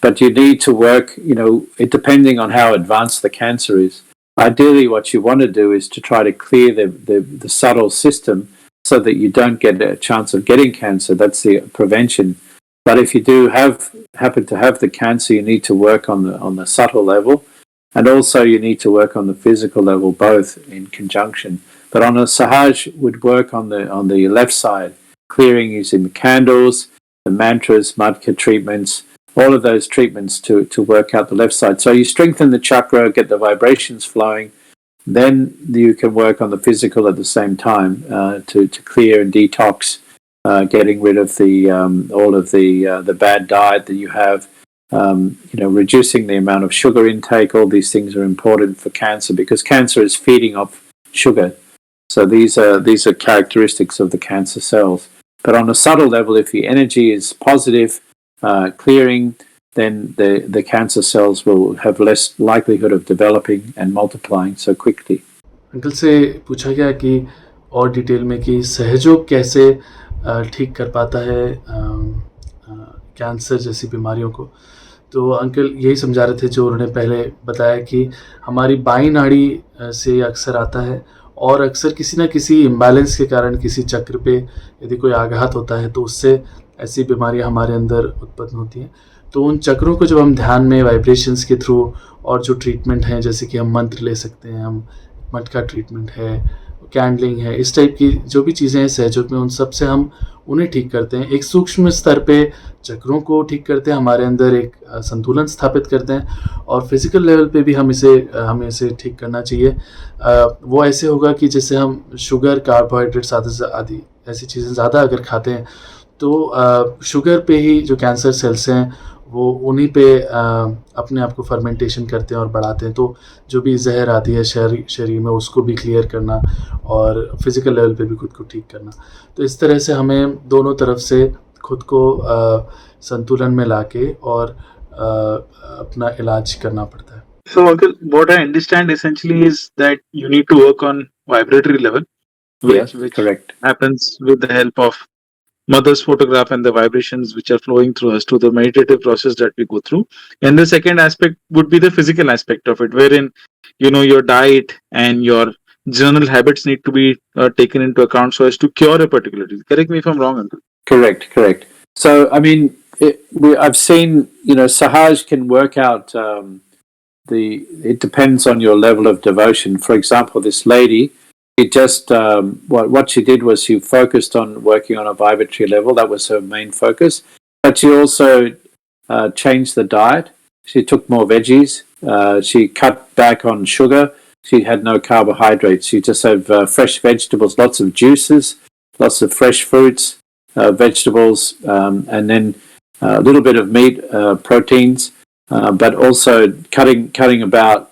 But you need to work, it depending on how advanced the cancer is. Ideally, what you want to do is to try to clear the subtle system so that you don't get a chance of getting cancer. That's the prevention. But if you do happen to have the cancer, you need to work on the subtle level, and also you need to work on the physical level, both in conjunction. But on a Sahaj would work on the left side, clearing using the candles, the mantras, Madhya treatments, all of those treatments to work out the left side. So you strengthen the chakra, get the vibrations flowing, then you can work on the physical at the same time to clear and detox, getting rid of all of the bad diet that you have, reducing the amount of sugar intake. All these things are important for cancer because cancer is feeding off sugar. So these are characteristics of the cancer cells. But on a subtle level, if the energy is positive, clearing, then the cancer cells will have less likelihood of developing and multiplying so quickly. Uncle से पूछा गया कि और detail में कि सहयोग कैसे ठीक कर पाता है कैंसर जैसी बीमारियों को। तो अंकल यही समझा रहे थे जो उन्होंने पहले बताया कि हमारी बाईं नाड़ी से अक्सर आता है, और अक्सर किसी न किसी इम्बैलेंस के कारण किसी चक्र पे यदि कोई आघात होता है तो उससे ऐसी बीमारियां हमारे अंदर उत्पन्न होती हैं। तो उन चक्रों को जब हम ध्यान में वाइब्रेशंस के थ्रू और जो ट्रीटमेंट हैं, जैसे कि हम मंत्र ले सकते हैं, हम मटका ट्रीटमेंट है, कैंडलिंग है, इस टाइप की जो भी चीज़ें हैं सहयोग में, उन सब से हम उन्हें ठीक करते हैं। एक सूक्ष्म स्तर पे चक्रों को ठीक करते हैं, हमारे अंदर एक संतुलन स्थापित करते हैं, और फिज़िकल लेवल पे भी हमें इसे ठीक करना चाहिए। वो ऐसे होगा कि जैसे हम शुगर, कार्बोहाइड्रेट्स आदि ऐसी चीज़ें ज़्यादा अगर खाते हैं, तो शुगर पे ही जो कैंसर सेल्स हैं वो उन्हीं पे अपने आप को फर्मेंटेशन करते हैं और बढ़ाते हैं। तो जो भी जहर आती है शरीर में, उसको भी क्लियर करना और फिज़िकल लेवल पे भी खुद को ठीक करना। तो इस तरह से हमें दोनों तरफ से खुद को संतुलन में लाके और अपना इलाज करना पड़ता है। So, Uncle, what I understand essentially is that you need to work on vibratory level, Yes, which correct. happens with the help of mother's photograph and the vibrations which are flowing through us to the meditative process that we go through. And the second aspect would be the physical aspect of it, wherein your diet and your general habits need to be taken into account so as to cure a particular disease. Correct me if I'm wrong, Uncle. Correct. So, I mean, I've seen, Sahaj can work out it depends on your level of devotion. For example, this lady, she just, what she did was she focused on working on a vibratory level. That was her main focus. But she also changed the diet. She took more veggies. She cut back on sugar. She had no carbohydrates. She just had fresh vegetables, lots of juices, lots of fresh fruits, vegetables, and then a little bit of meat, proteins, but also cutting about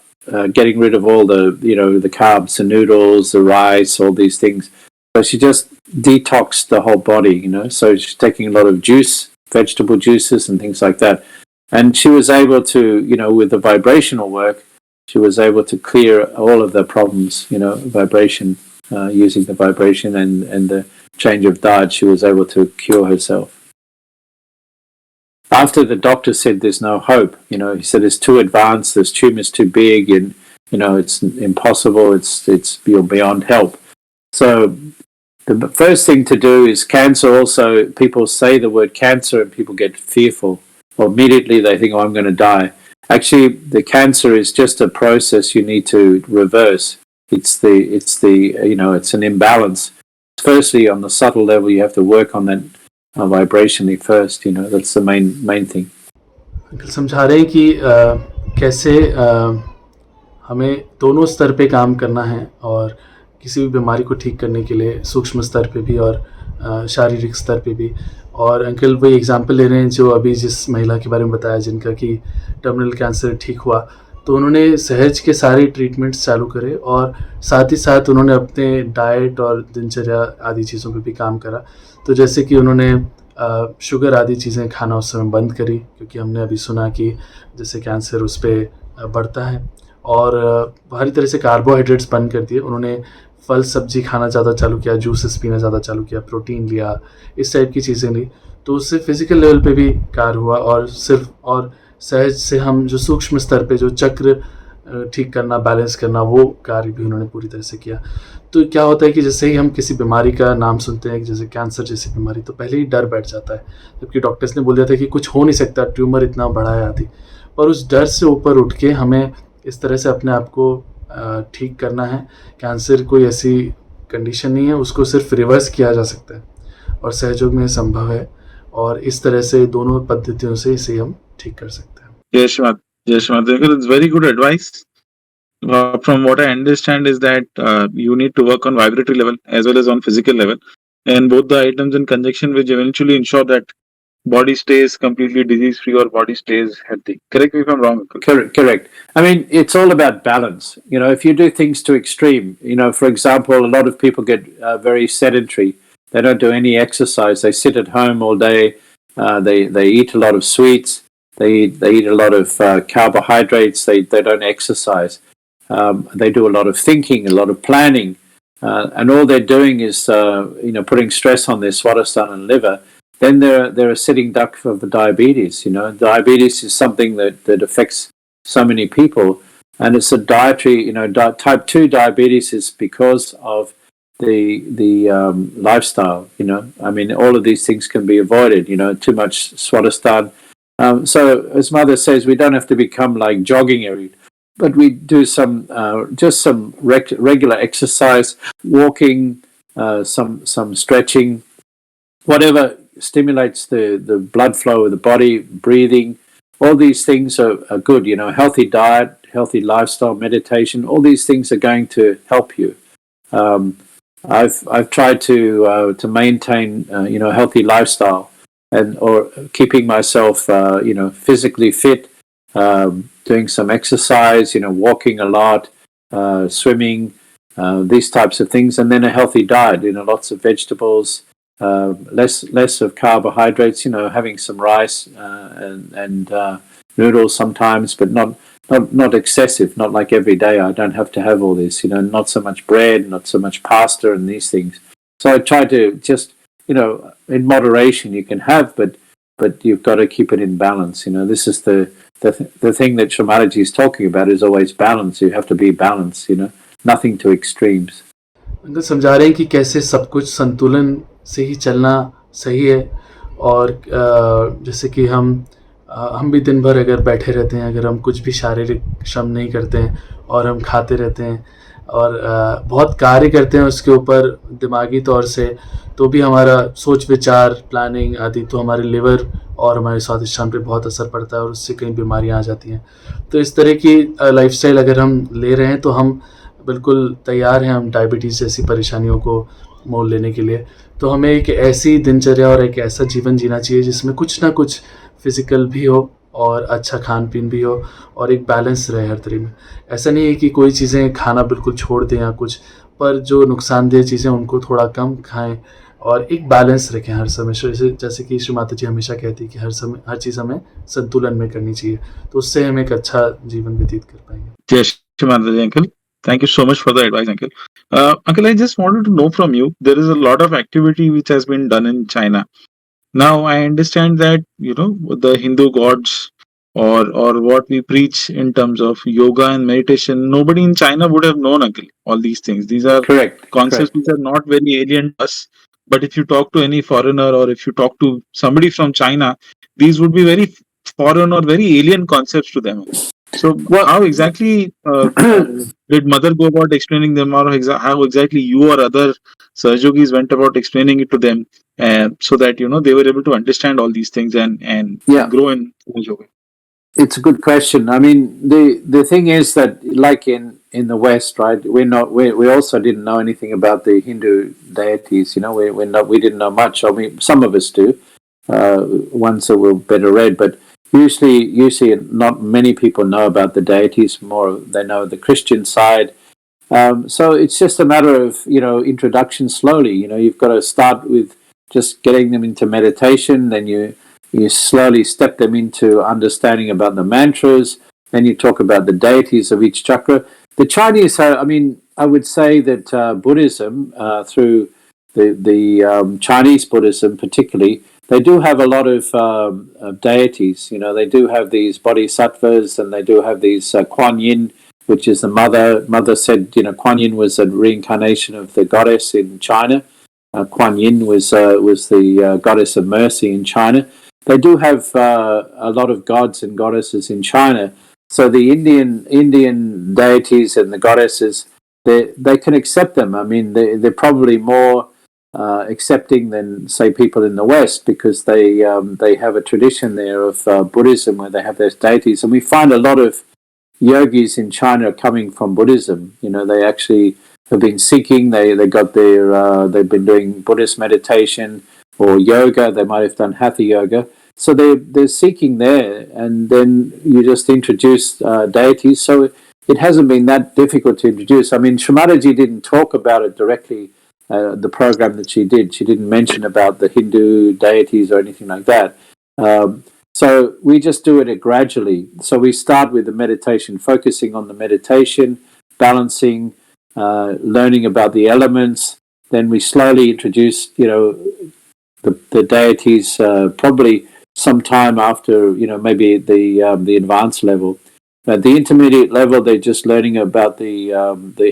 getting rid of all the carbs, the noodles, the rice, all these things. So she just detoxed the whole body, So she's taking a lot of juice, vegetable juices, and things like that. And she was able to, with the vibrational work, she was able to clear all of the problems, vibration, using the vibration and the change of diet. She was able to cure herself. After the doctor said there's no hope, he said it's too advanced, this tumor's too big, and it's impossible, it's beyond help. So the first thing to do is cancer. Also, people say the word cancer and people get fearful, or immediately they think, I'm going to die. Actually, the cancer is just a process you need to reverse. It's an imbalance. Firstly, on the subtle level, you have to work on that vibrationally first. That's the main thing. Uncle समझा रहे हैं कि कैसे हमें दोनों स्तर पे काम करना है, और किसी भी बीमारी को ठीक करने के लिए सूक्ष्म स्तर पे भी और शारीरिक स्तर पे भी। और अंकल वही एग्जांपल ले रहे हैं जो अभी जिस महिला के बारे में बताया जिनका कि टर्मिनल कैंसर ठीक हुआ, तो उन्होंने सहज के सारे ट्रीटमेंट्स चालू करे, और साथ ही साथ उन्होंने अपने डाइट और दिनचर्या आदि चीज़ों पे भी काम करा। तो जैसे कि उन्होंने शुगर आदि चीज़ें खाना उस समय बंद करी, क्योंकि हमने अभी सुना कि जैसे कैंसर उस पर बढ़ता है, और हर तरह से कार्बोहाइड्रेट्स बंद कर दिए। उन्होंने फल सब्जी खाना ज़्यादा चालू किया, जूसेस पीना ज़्यादा चालू किया, प्रोटीन लिया, इस टाइप की चीज़ें ली। तो उससे फिज़िकल लेवल पे भी कार्य हुआ, और सहज से हम जो सूक्ष्म स्तर पे जो चक्र ठीक करना, बैलेंस करना, वो कार्य भी उन्होंने पूरी तरह से किया। तो क्या होता है कि जैसे ही हम किसी बीमारी का नाम सुनते हैं, जैसे कैंसर जैसी बीमारी, तो पहले ही डर बैठ जाता है, जबकि डॉक्टर्स ने बोल दिया था कि कुछ हो नहीं सकता, ट्यूमर इतना बड़ा है आदि। पर उस डर से ऊपर उठ के हमें इस तरह से अपने आप को ठीक करना है। कैंसर कोई ऐसी कंडीशन नहीं है, उसको सिर्फ रिवर्स किया जा सकता है, और सहयोग में संभव है, और इस तरह से दोनों पद्धतियों से इसे हम ठीक कर सकते हैं। Yes, it's very good advice. From what I understand is that you need to work on vibratory level as well as on physical level, and both the items in conjunction which eventually ensure that body stays completely disease free or body stays healthy. Correct me if I'm wrong. Correct. I mean, it's all about balance. If you do things to extreme, for example, a lot of people get very sedentary. They don't do any exercise. They sit at home all day. They eat a lot of sweets. They eat a lot of carbohydrates. They don't exercise. They do a lot of thinking, a lot of planning, and all they're doing is putting stress on their swadhisthana and liver. Then they're a sitting duck of the diabetes. Diabetes is something that affects so many people, and it's a dietary. Type 2 diabetes is because of the lifestyle. I mean, all of these things can be avoided. Too much swadhisthana, So, as Mother says, we don't have to become like jogging every, but we do some just some regular exercise, walking, some stretching, whatever stimulates the blood flow of the body, breathing. All these things are good. You know, healthy diet, healthy lifestyle, meditation. All these things are going to help you. I've tried to maintain a healthy lifestyle and or keeping myself physically fit, doing some exercise, walking a lot, swimming, these types of things, and then a healthy diet, lots of vegetables, less of carbohydrates, having some rice and noodles sometimes, but not excessive, not like every day. I don't have to have all this, not so much bread, not so much pasta and these things. So I try to just, in moderation you can have, but you've got to keep it in balance. This is the thing that Shamaraji is talking about is always balance. You have to be balanced, nothing to extremes. Uncle समझा रहे हैं कि कैसे सब कुछ संतुलन से ही चलना सही है और जैसे कि हम भी दिन भर अगर बैठे रहते हैं, अगर हम कुछ भी शारीरिक श्रम नहीं करते हैं और हम खाते रहते हैं और बहुत कार्य करते हैं उसके ऊपर दिमागी तौर से, तो भी हमारा सोच विचार प्लानिंग आदि, तो हमारे लिवर और हमारे स्वादिष्टान पे बहुत असर पड़ता है और उससे कई बीमारियां आ जाती हैं. तो इस तरह की लाइफस्टाइल अगर हम ले रहे हैं तो हम बिल्कुल तैयार हैं हम डायबिटीज़ जैसी परेशानियों को मोल लेने के लिए. तो हमें एक ऐसी दिनचर्या और एक ऐसा जीवन जीना चाहिए जिसमें कुछ ना कुछ फिज़िकल भी हो और अच्छा खान पीन भी हो और एक बैलेंस रहे हर तरह में. ऐसा नहीं है कि कोई चीज़ें खाना बिल्कुल छोड़ दें या कुछ, पर जो नुकसानदेह चीज़ें उनको थोड़ा कम खाएं और एक बैलेंस रखें हर समय. जैसे कि श्री माता जी हमेशा कहती है कि हर चीज़ हमें संतुलन में करनी चाहिए, तो उससे हम एक अच्छा जीवन व्यतीत कर पाएंगे. जय श्री माता जी uncle. Thank you so much for the advice, Uncle. Uncle, I just wanted to know from you, there is a lot of activity which has been done in China. Now, I understand that, the Hindu gods or what we preach in terms of yoga and meditation, nobody in China would have known, Uncle, all these things. These are concepts which are not very alien to us. But if you talk to any foreigner or if you talk to somebody from China, these would be very foreign or very alien concepts to them. So, how exactly did Mother go about explaining them, or how exactly you or other Sahajogis went about explaining it to them, so that they were able to understand all these things and grow in yoga? It's a good question. I mean, the thing is that, like in the West, right? We also didn't know anything about the Hindu deities. We didn't know much. I mean, some of us do, ones that were better read, but usually not many people know about the deities. More they know the Christian side. So it's just a matter of introduction slowly. You've got to start with just getting them into meditation, then you slowly step them into understanding about the mantras, then you talk about the deities of each chakra. The Chinese, I would say that Buddhism, through the Chinese Buddhism particularly, they do have a lot of deities. They do have these bodhisattvas, and they do have these Kuan Yin, which is the mother. Mother said, Kuan Yin was a reincarnation of the goddess in China. Kuan Yin was the goddess of mercy in China. They do have a lot of gods and goddesses in China. So the Indian deities and the goddesses, they can accept them. I mean, they're probably more accepting than, say, people in the West, because they have a tradition there of Buddhism where they have their deities. And we find a lot of yogis in China coming from Buddhism. They actually have been seeking. They got their they've been doing Buddhist meditation or yoga. They might have done hatha yoga. So they're seeking there, and then you just introduce deities. So it hasn't been that difficult to introduce. I mean, Srimataji didn't talk about it directly, the program that she did. She didn't mention about the Hindu deities or anything like that. So we just do it gradually. So we start with the meditation, focusing on the meditation, balancing, learning about the elements. Then we slowly introduce, the deities, probably sometime after, maybe the advanced level. At the intermediate level, they're just learning about the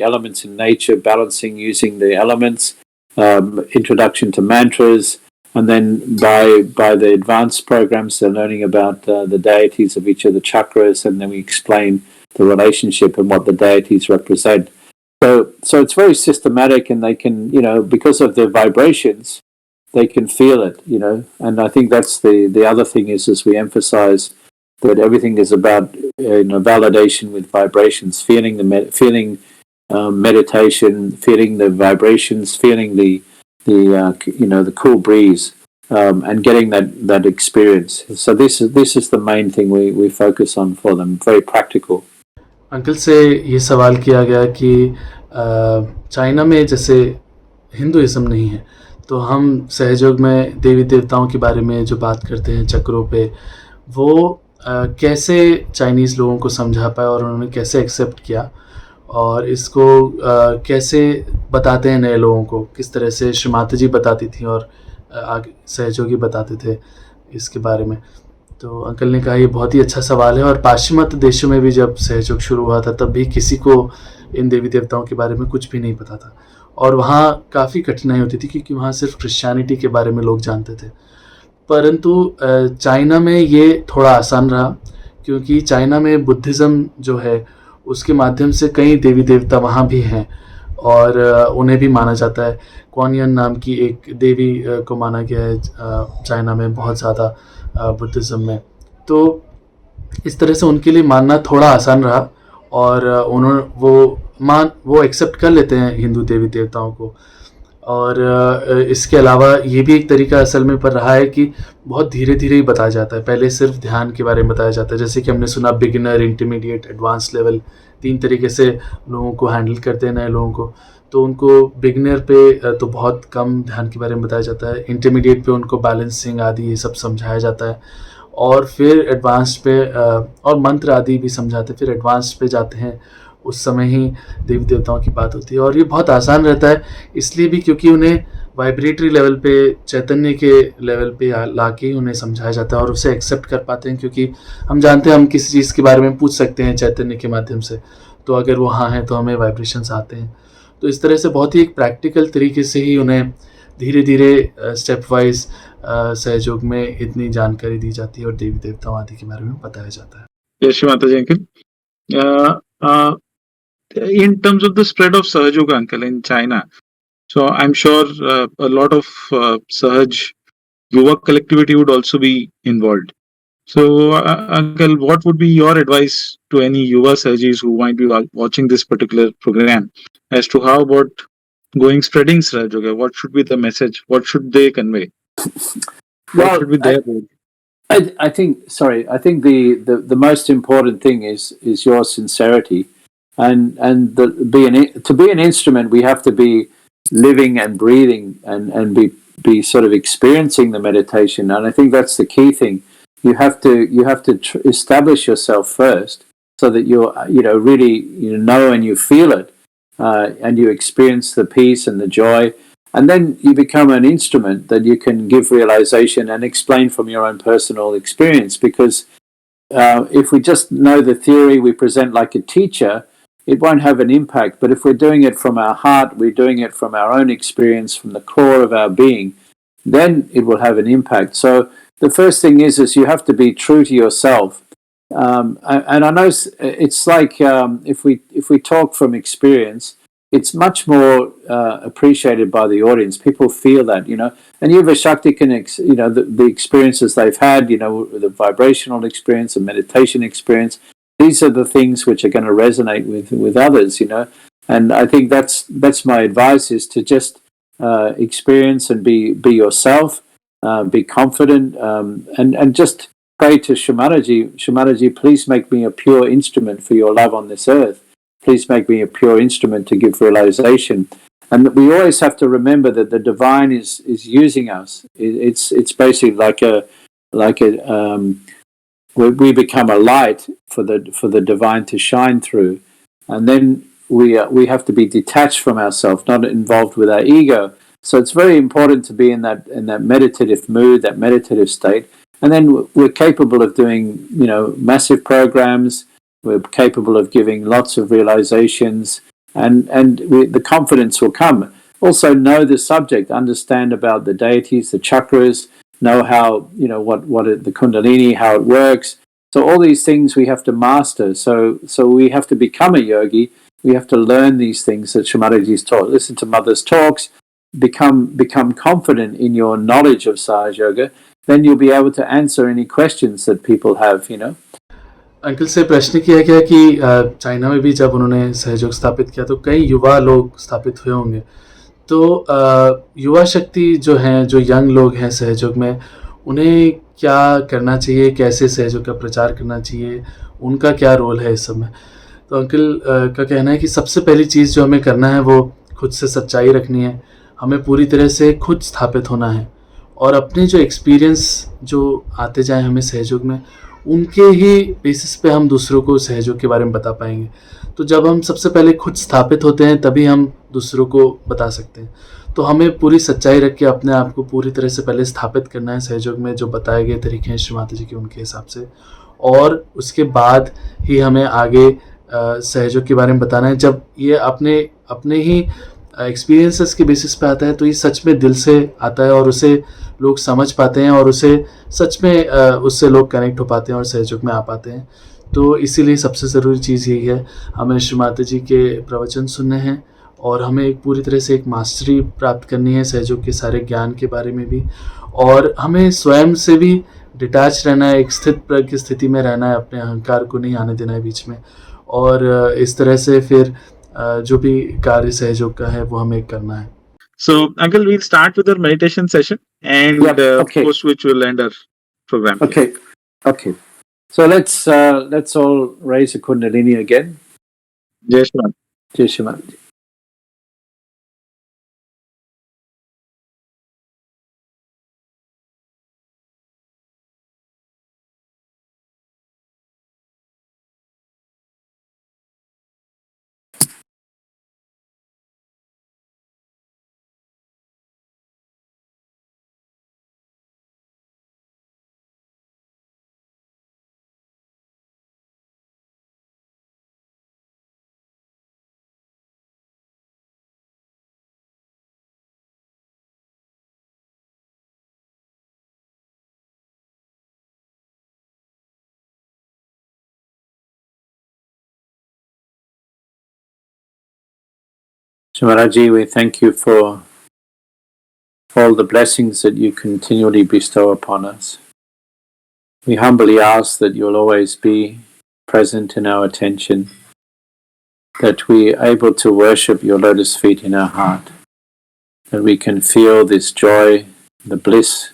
elements in nature, balancing using the elements, introduction to mantras, And then by the advanced programs, they're learning about the deities of each of the chakras, and then we explain the relationship and what the deities represent. So it's very systematic, and they can, because of the vibrations, they can feel it, And I think that's the other thing is we emphasize that everything is about validation with vibrations, feeling meditation, feeling the vibrations, feeling the cool breeze, and getting that experience. So this is the main thing we focus on for them. Very practical. Uncle से ये सवाल किया गया कि China में जैसे Hinduism नहीं है, तो हम सहयोग में देवी देवताओं के बारे में जो बात करते हैं चक्रों पे, वो कैसे चाइनीज़ लोगों को समझा पाए और उन्होंने कैसे एक्सेप्ट किया, और इसको कैसे बताते हैं नए लोगों को, किस तरह से श्री माता जी बताती थी और आगे सहयोगी बताते थे इसके बारे में। तो अंकल ने कहा ये बहुत ही अच्छा सवाल है, और पाश्चिमात्य देशों में भी जब सहयोग शुरू हुआ था तब भी किसी को इन देवी देवताओं के बारे में कुछ भी नहीं पता था, और वहाँ काफ़ी कठिनाई होती थी क्योंकि वहाँ सिर्फ क्रिश्चियनिटी के बारे में लोग जानते थे। परंतु चाइना में ये थोड़ा आसान रहा, क्योंकि चाइना में बुद्धिज़्म जो है उसके माध्यम से कई देवी देवता वहाँ भी हैं, और उन्हें भी माना जाता है। क्वानियन नाम की एक देवी को माना गया है चाइना में बहुत ज़्यादा बुद्धिज़्म में। तो इस तरह से उनके लिए मानना थोड़ा आसान रहा, और वो एक्सेप्ट कर लेते हैं हिंदू देवी देवताओं को। और इसके अलावा ये भी एक तरीका असल में पर रहा है कि बहुत धीरे धीरे ही बताया जाता है। पहले सिर्फ ध्यान के बारे में बताया जाता है, जैसे कि हमने सुना बिगिनर, इंटरमीडिएट, एडवांस लेवल, 3 तरीके से लोगों को हैंडल करते हैं नए लोगों को। तो उनको बिगिनर पे तो बहुत कम ध्यान के बारे में बताया जाता है, इंटरमीडिएट पे उनको बैलेंसिंग आदि ये सब समझाया जाता है, और फिर एडवांस पे और मंत्र आदि भी समझाते हैं। फिर एडवांस पे जाते हैं, उस समय ही देवी देवताओं की बात होती है, और ये बहुत आसान रहता है इसलिए भी क्योंकि उन्हें वाइब्रेटरी लेवल पे, चैतन्य के लेवल पे ला के उन्हें समझाया जाता है, और उसे एक्सेप्ट कर पाते हैं। क्योंकि हम जानते हैं हम किसी चीज़ के बारे में पूछ सकते हैं चैतन्य के माध्यम से, तो अगर वो हाँ है तो हमें वाइब्रेशंस आते हैं। तो इस तरह से बहुत ही एक प्रैक्टिकल तरीके से ही उन्हें धीरे धीरे स्टेप वाइज सहयोग में इतनी जानकारी दी जाती है और देवी देवताओं आदि के बारे में बताया जाता है। Yes, Shri Mataji, uncle. In terms of the spread of Sahaj Yoga, uncle, in China, so I'm sure a lot of Sahaj Yuva collectivity would also be involved. So, uncle, what would be your advice to any Yuva Sahajis who might be watching this particular program as to how about spreading Sahaj Yoga? What should be the message? What should they convey? What should be their role? I think the most important thing is your sincerity, and to be an instrument, we have to be living and breathing and be sort of experiencing the meditation. And I think that's the key thing. You have to establish yourself first, so that you're really know and you feel it, and you experience the peace and the joy. And then you become an instrument that you can give realization and explain from your own personal experience. Because if we just know the theory, we present like a teacher, it won't have an impact. But if we're doing it from our heart, we're doing it from our own experience, from the core of our being, then it will have an impact. So the first thing is you have to be true to yourself. And I know it's like if we talk from experience, it's much more appreciated by the audience. People feel that, and Yuva Shakti can, the experiences they've had, the vibrational experience, the meditation experience. These are the things which are going to resonate with others, And I think that's my advice, is to just experience and be yourself, be confident, and just pray to Shri Mataji, please make me a pure instrument for your love on this earth. Please make me a pure instrument to give realization. And we always have to remember that the divine is using us. It's basically we become a light for the divine to shine through, and then we have to be detached from ourselves, not involved with our ego. So it's very important to be in that meditative mood, that meditative state, and then we're capable of doing massive programs. We're capable of giving lots of realizations, and the confidence will come. also know the subject, understand about the deities, the chakras, know how, the Kundalini, how it works. So all these things we have to master. So we have to become a yogi. We have to learn these things that Shrimataji's taught. Listen to Mother's talks. Become confident in your knowledge of Sahaja Yoga. Then you'll be able to answer any questions that people have. Uncle से प्रश्न किया गया कि China में भी जब उन्होंने सहयोग स्थापित किया तो कई युवा लोग स्थापित हुए होंगे, तो युवा शक्ति जो हैं, जो यंग लोग हैं सहयोग में, उन्हें क्या करना चाहिए, कैसे सहयोग का प्रचार करना चाहिए, उनका क्या रोल है इस समय? तो अंकल का कहना है कि सबसे पहली चीज़ जो हमें करना है वो खुद से सच्चाई रखनी है, हमें पूरी तरह से खुद स्थापित होना है और अपने जो एक्सपीरियंस जो आते जाएँ हमें सहयोग में, उनके ही बेसिस पे हम दूसरों को सहयोग के बारे में बता पाएंगे। तो जब हम सबसे पहले खुद स्थापित होते हैं तभी हम दूसरों को बता सकते हैं। तो हमें पूरी सच्चाई रख के अपने आप को पूरी तरह से पहले स्थापित करना है सहयोग में, जो बताए गए तरीके हैं श्री माता जी के उनके हिसाब से, और उसके बाद ही हमें आगे सहयोग के बारे में बताना है। जब ये अपने ही एक्सपीरियंसेस के बेसिस पे आता है तो ये सच में दिल से आता है और उसे लोग समझ पाते हैं और उसे सच में उससे लोग कनेक्ट हो पाते हैं और सहयोग में आ पाते हैं। तो इसीलिए सबसे ज़रूरी चीज़ यही है, हमें श्री माता जी के प्रवचन सुनने हैं और हमें एक पूरी तरह से एक मास्टरी प्राप्त करनी है सहयोग के सारे ज्ञान के बारे में भी, और हमें स्वयं से भी डिटैच रहना है, एक स्थित प्रज्ञ स्थिति में रहना है, अपने अहंकार को नहीं आने देना है बीच में, और इस तरह से फिर जो भी कार्य सहयोग का है वो हमें करना है। So, Uncle, we'll start with our meditation session, and Yep, okay. post which we'll end our program. Okay. So let's all raise the Kundalini again. Jai Shri Ram. Jai Shri Ram. Shrimataji, we thank you for all the blessings that you continually bestow upon us. We humbly ask that you'll always be present in our attention, that we are able to worship your lotus feet in our heart, that we can feel this joy, the bliss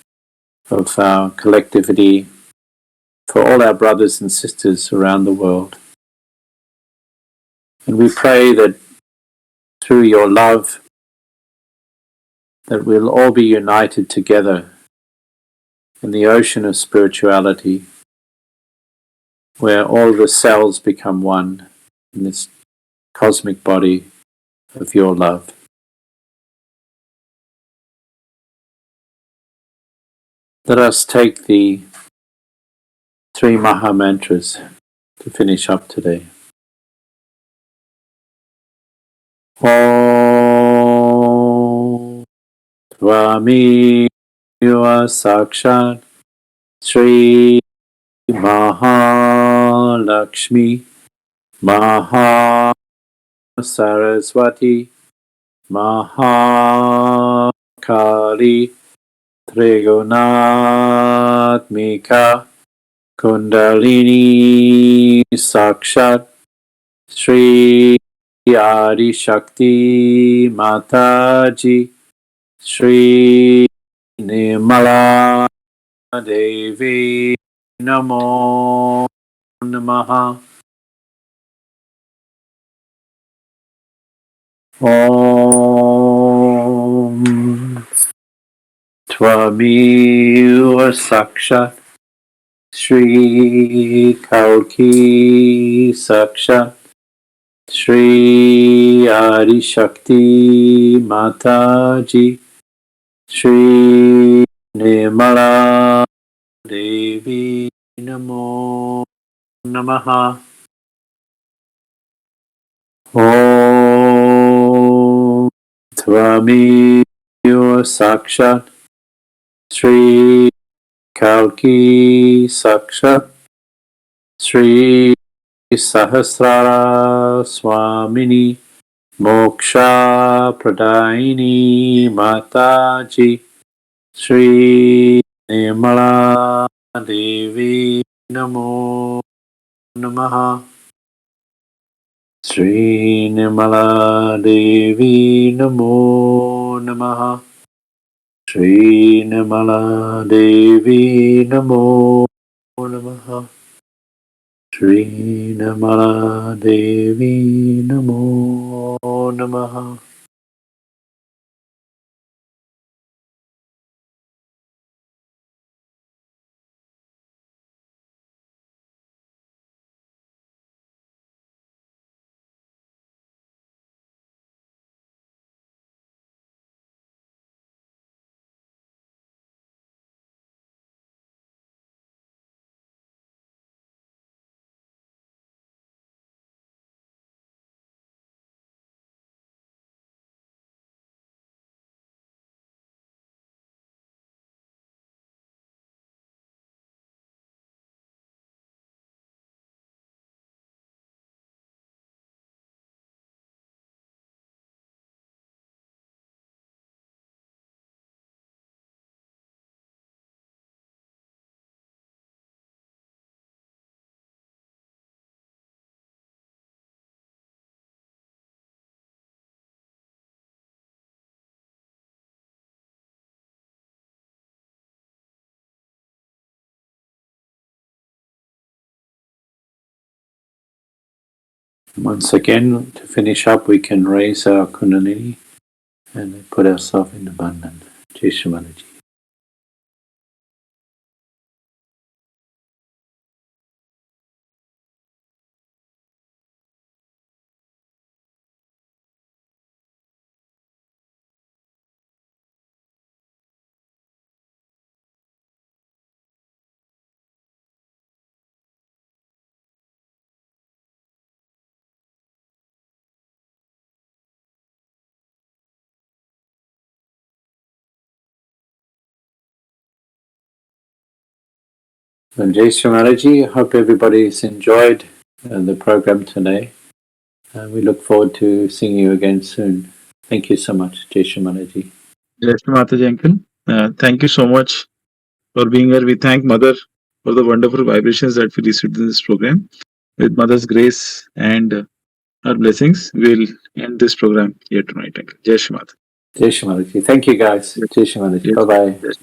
of our collectivity for all our brothers and sisters around the world. And we pray that through your love, that we'll all be united together in the ocean of spirituality, where all the cells become one in this cosmic body of your love. Let us take the 3 Maha Mantras to finish up today. Om Tvami Yuva Sakshat Sri Mahalakshmi Maha Saraswati Mahakali Trigunatmika Kundalini Sakshat Sri Adi Shakti Mataji Sri Nirmala Devi Namo Namaha. Om Tvamiva Sakshat Sri Kalki Sakshat Sri Adi Shakti Mataji Sri Nirmala Devi Namo Namaha. Om Twami Sakshat Sri Kalki Sakshat Sri Sahasrara Swamini Moksha Pradayini Mataji Sri Nirmala Devi Namo Namaha Sri Nirmala Devi Namo Namaha Sri Nirmala Devi Namo Namaha Sri Nirmala Devi Namo Namaha. Once again, to finish up, we can raise our Kundalini and put ourselves in abundance. Jai Shri Mataji. And Jai Shri Mataji, hope everybody's enjoyed the program today. We look forward to seeing you again soon. Thank you so much, Jai Shri Mataji. Jai Shri Mataji, uncle. Thank you so much for being here. We thank Mother for the wonderful vibrations that we received in this program. With Mother's grace and her blessings, we'll end this program here tonight, uncle. Jai Shri Mataji. Jai Shri Mataji. Thank you, guys. Jai Shri Mataji. Yes. Bye-bye. Yes.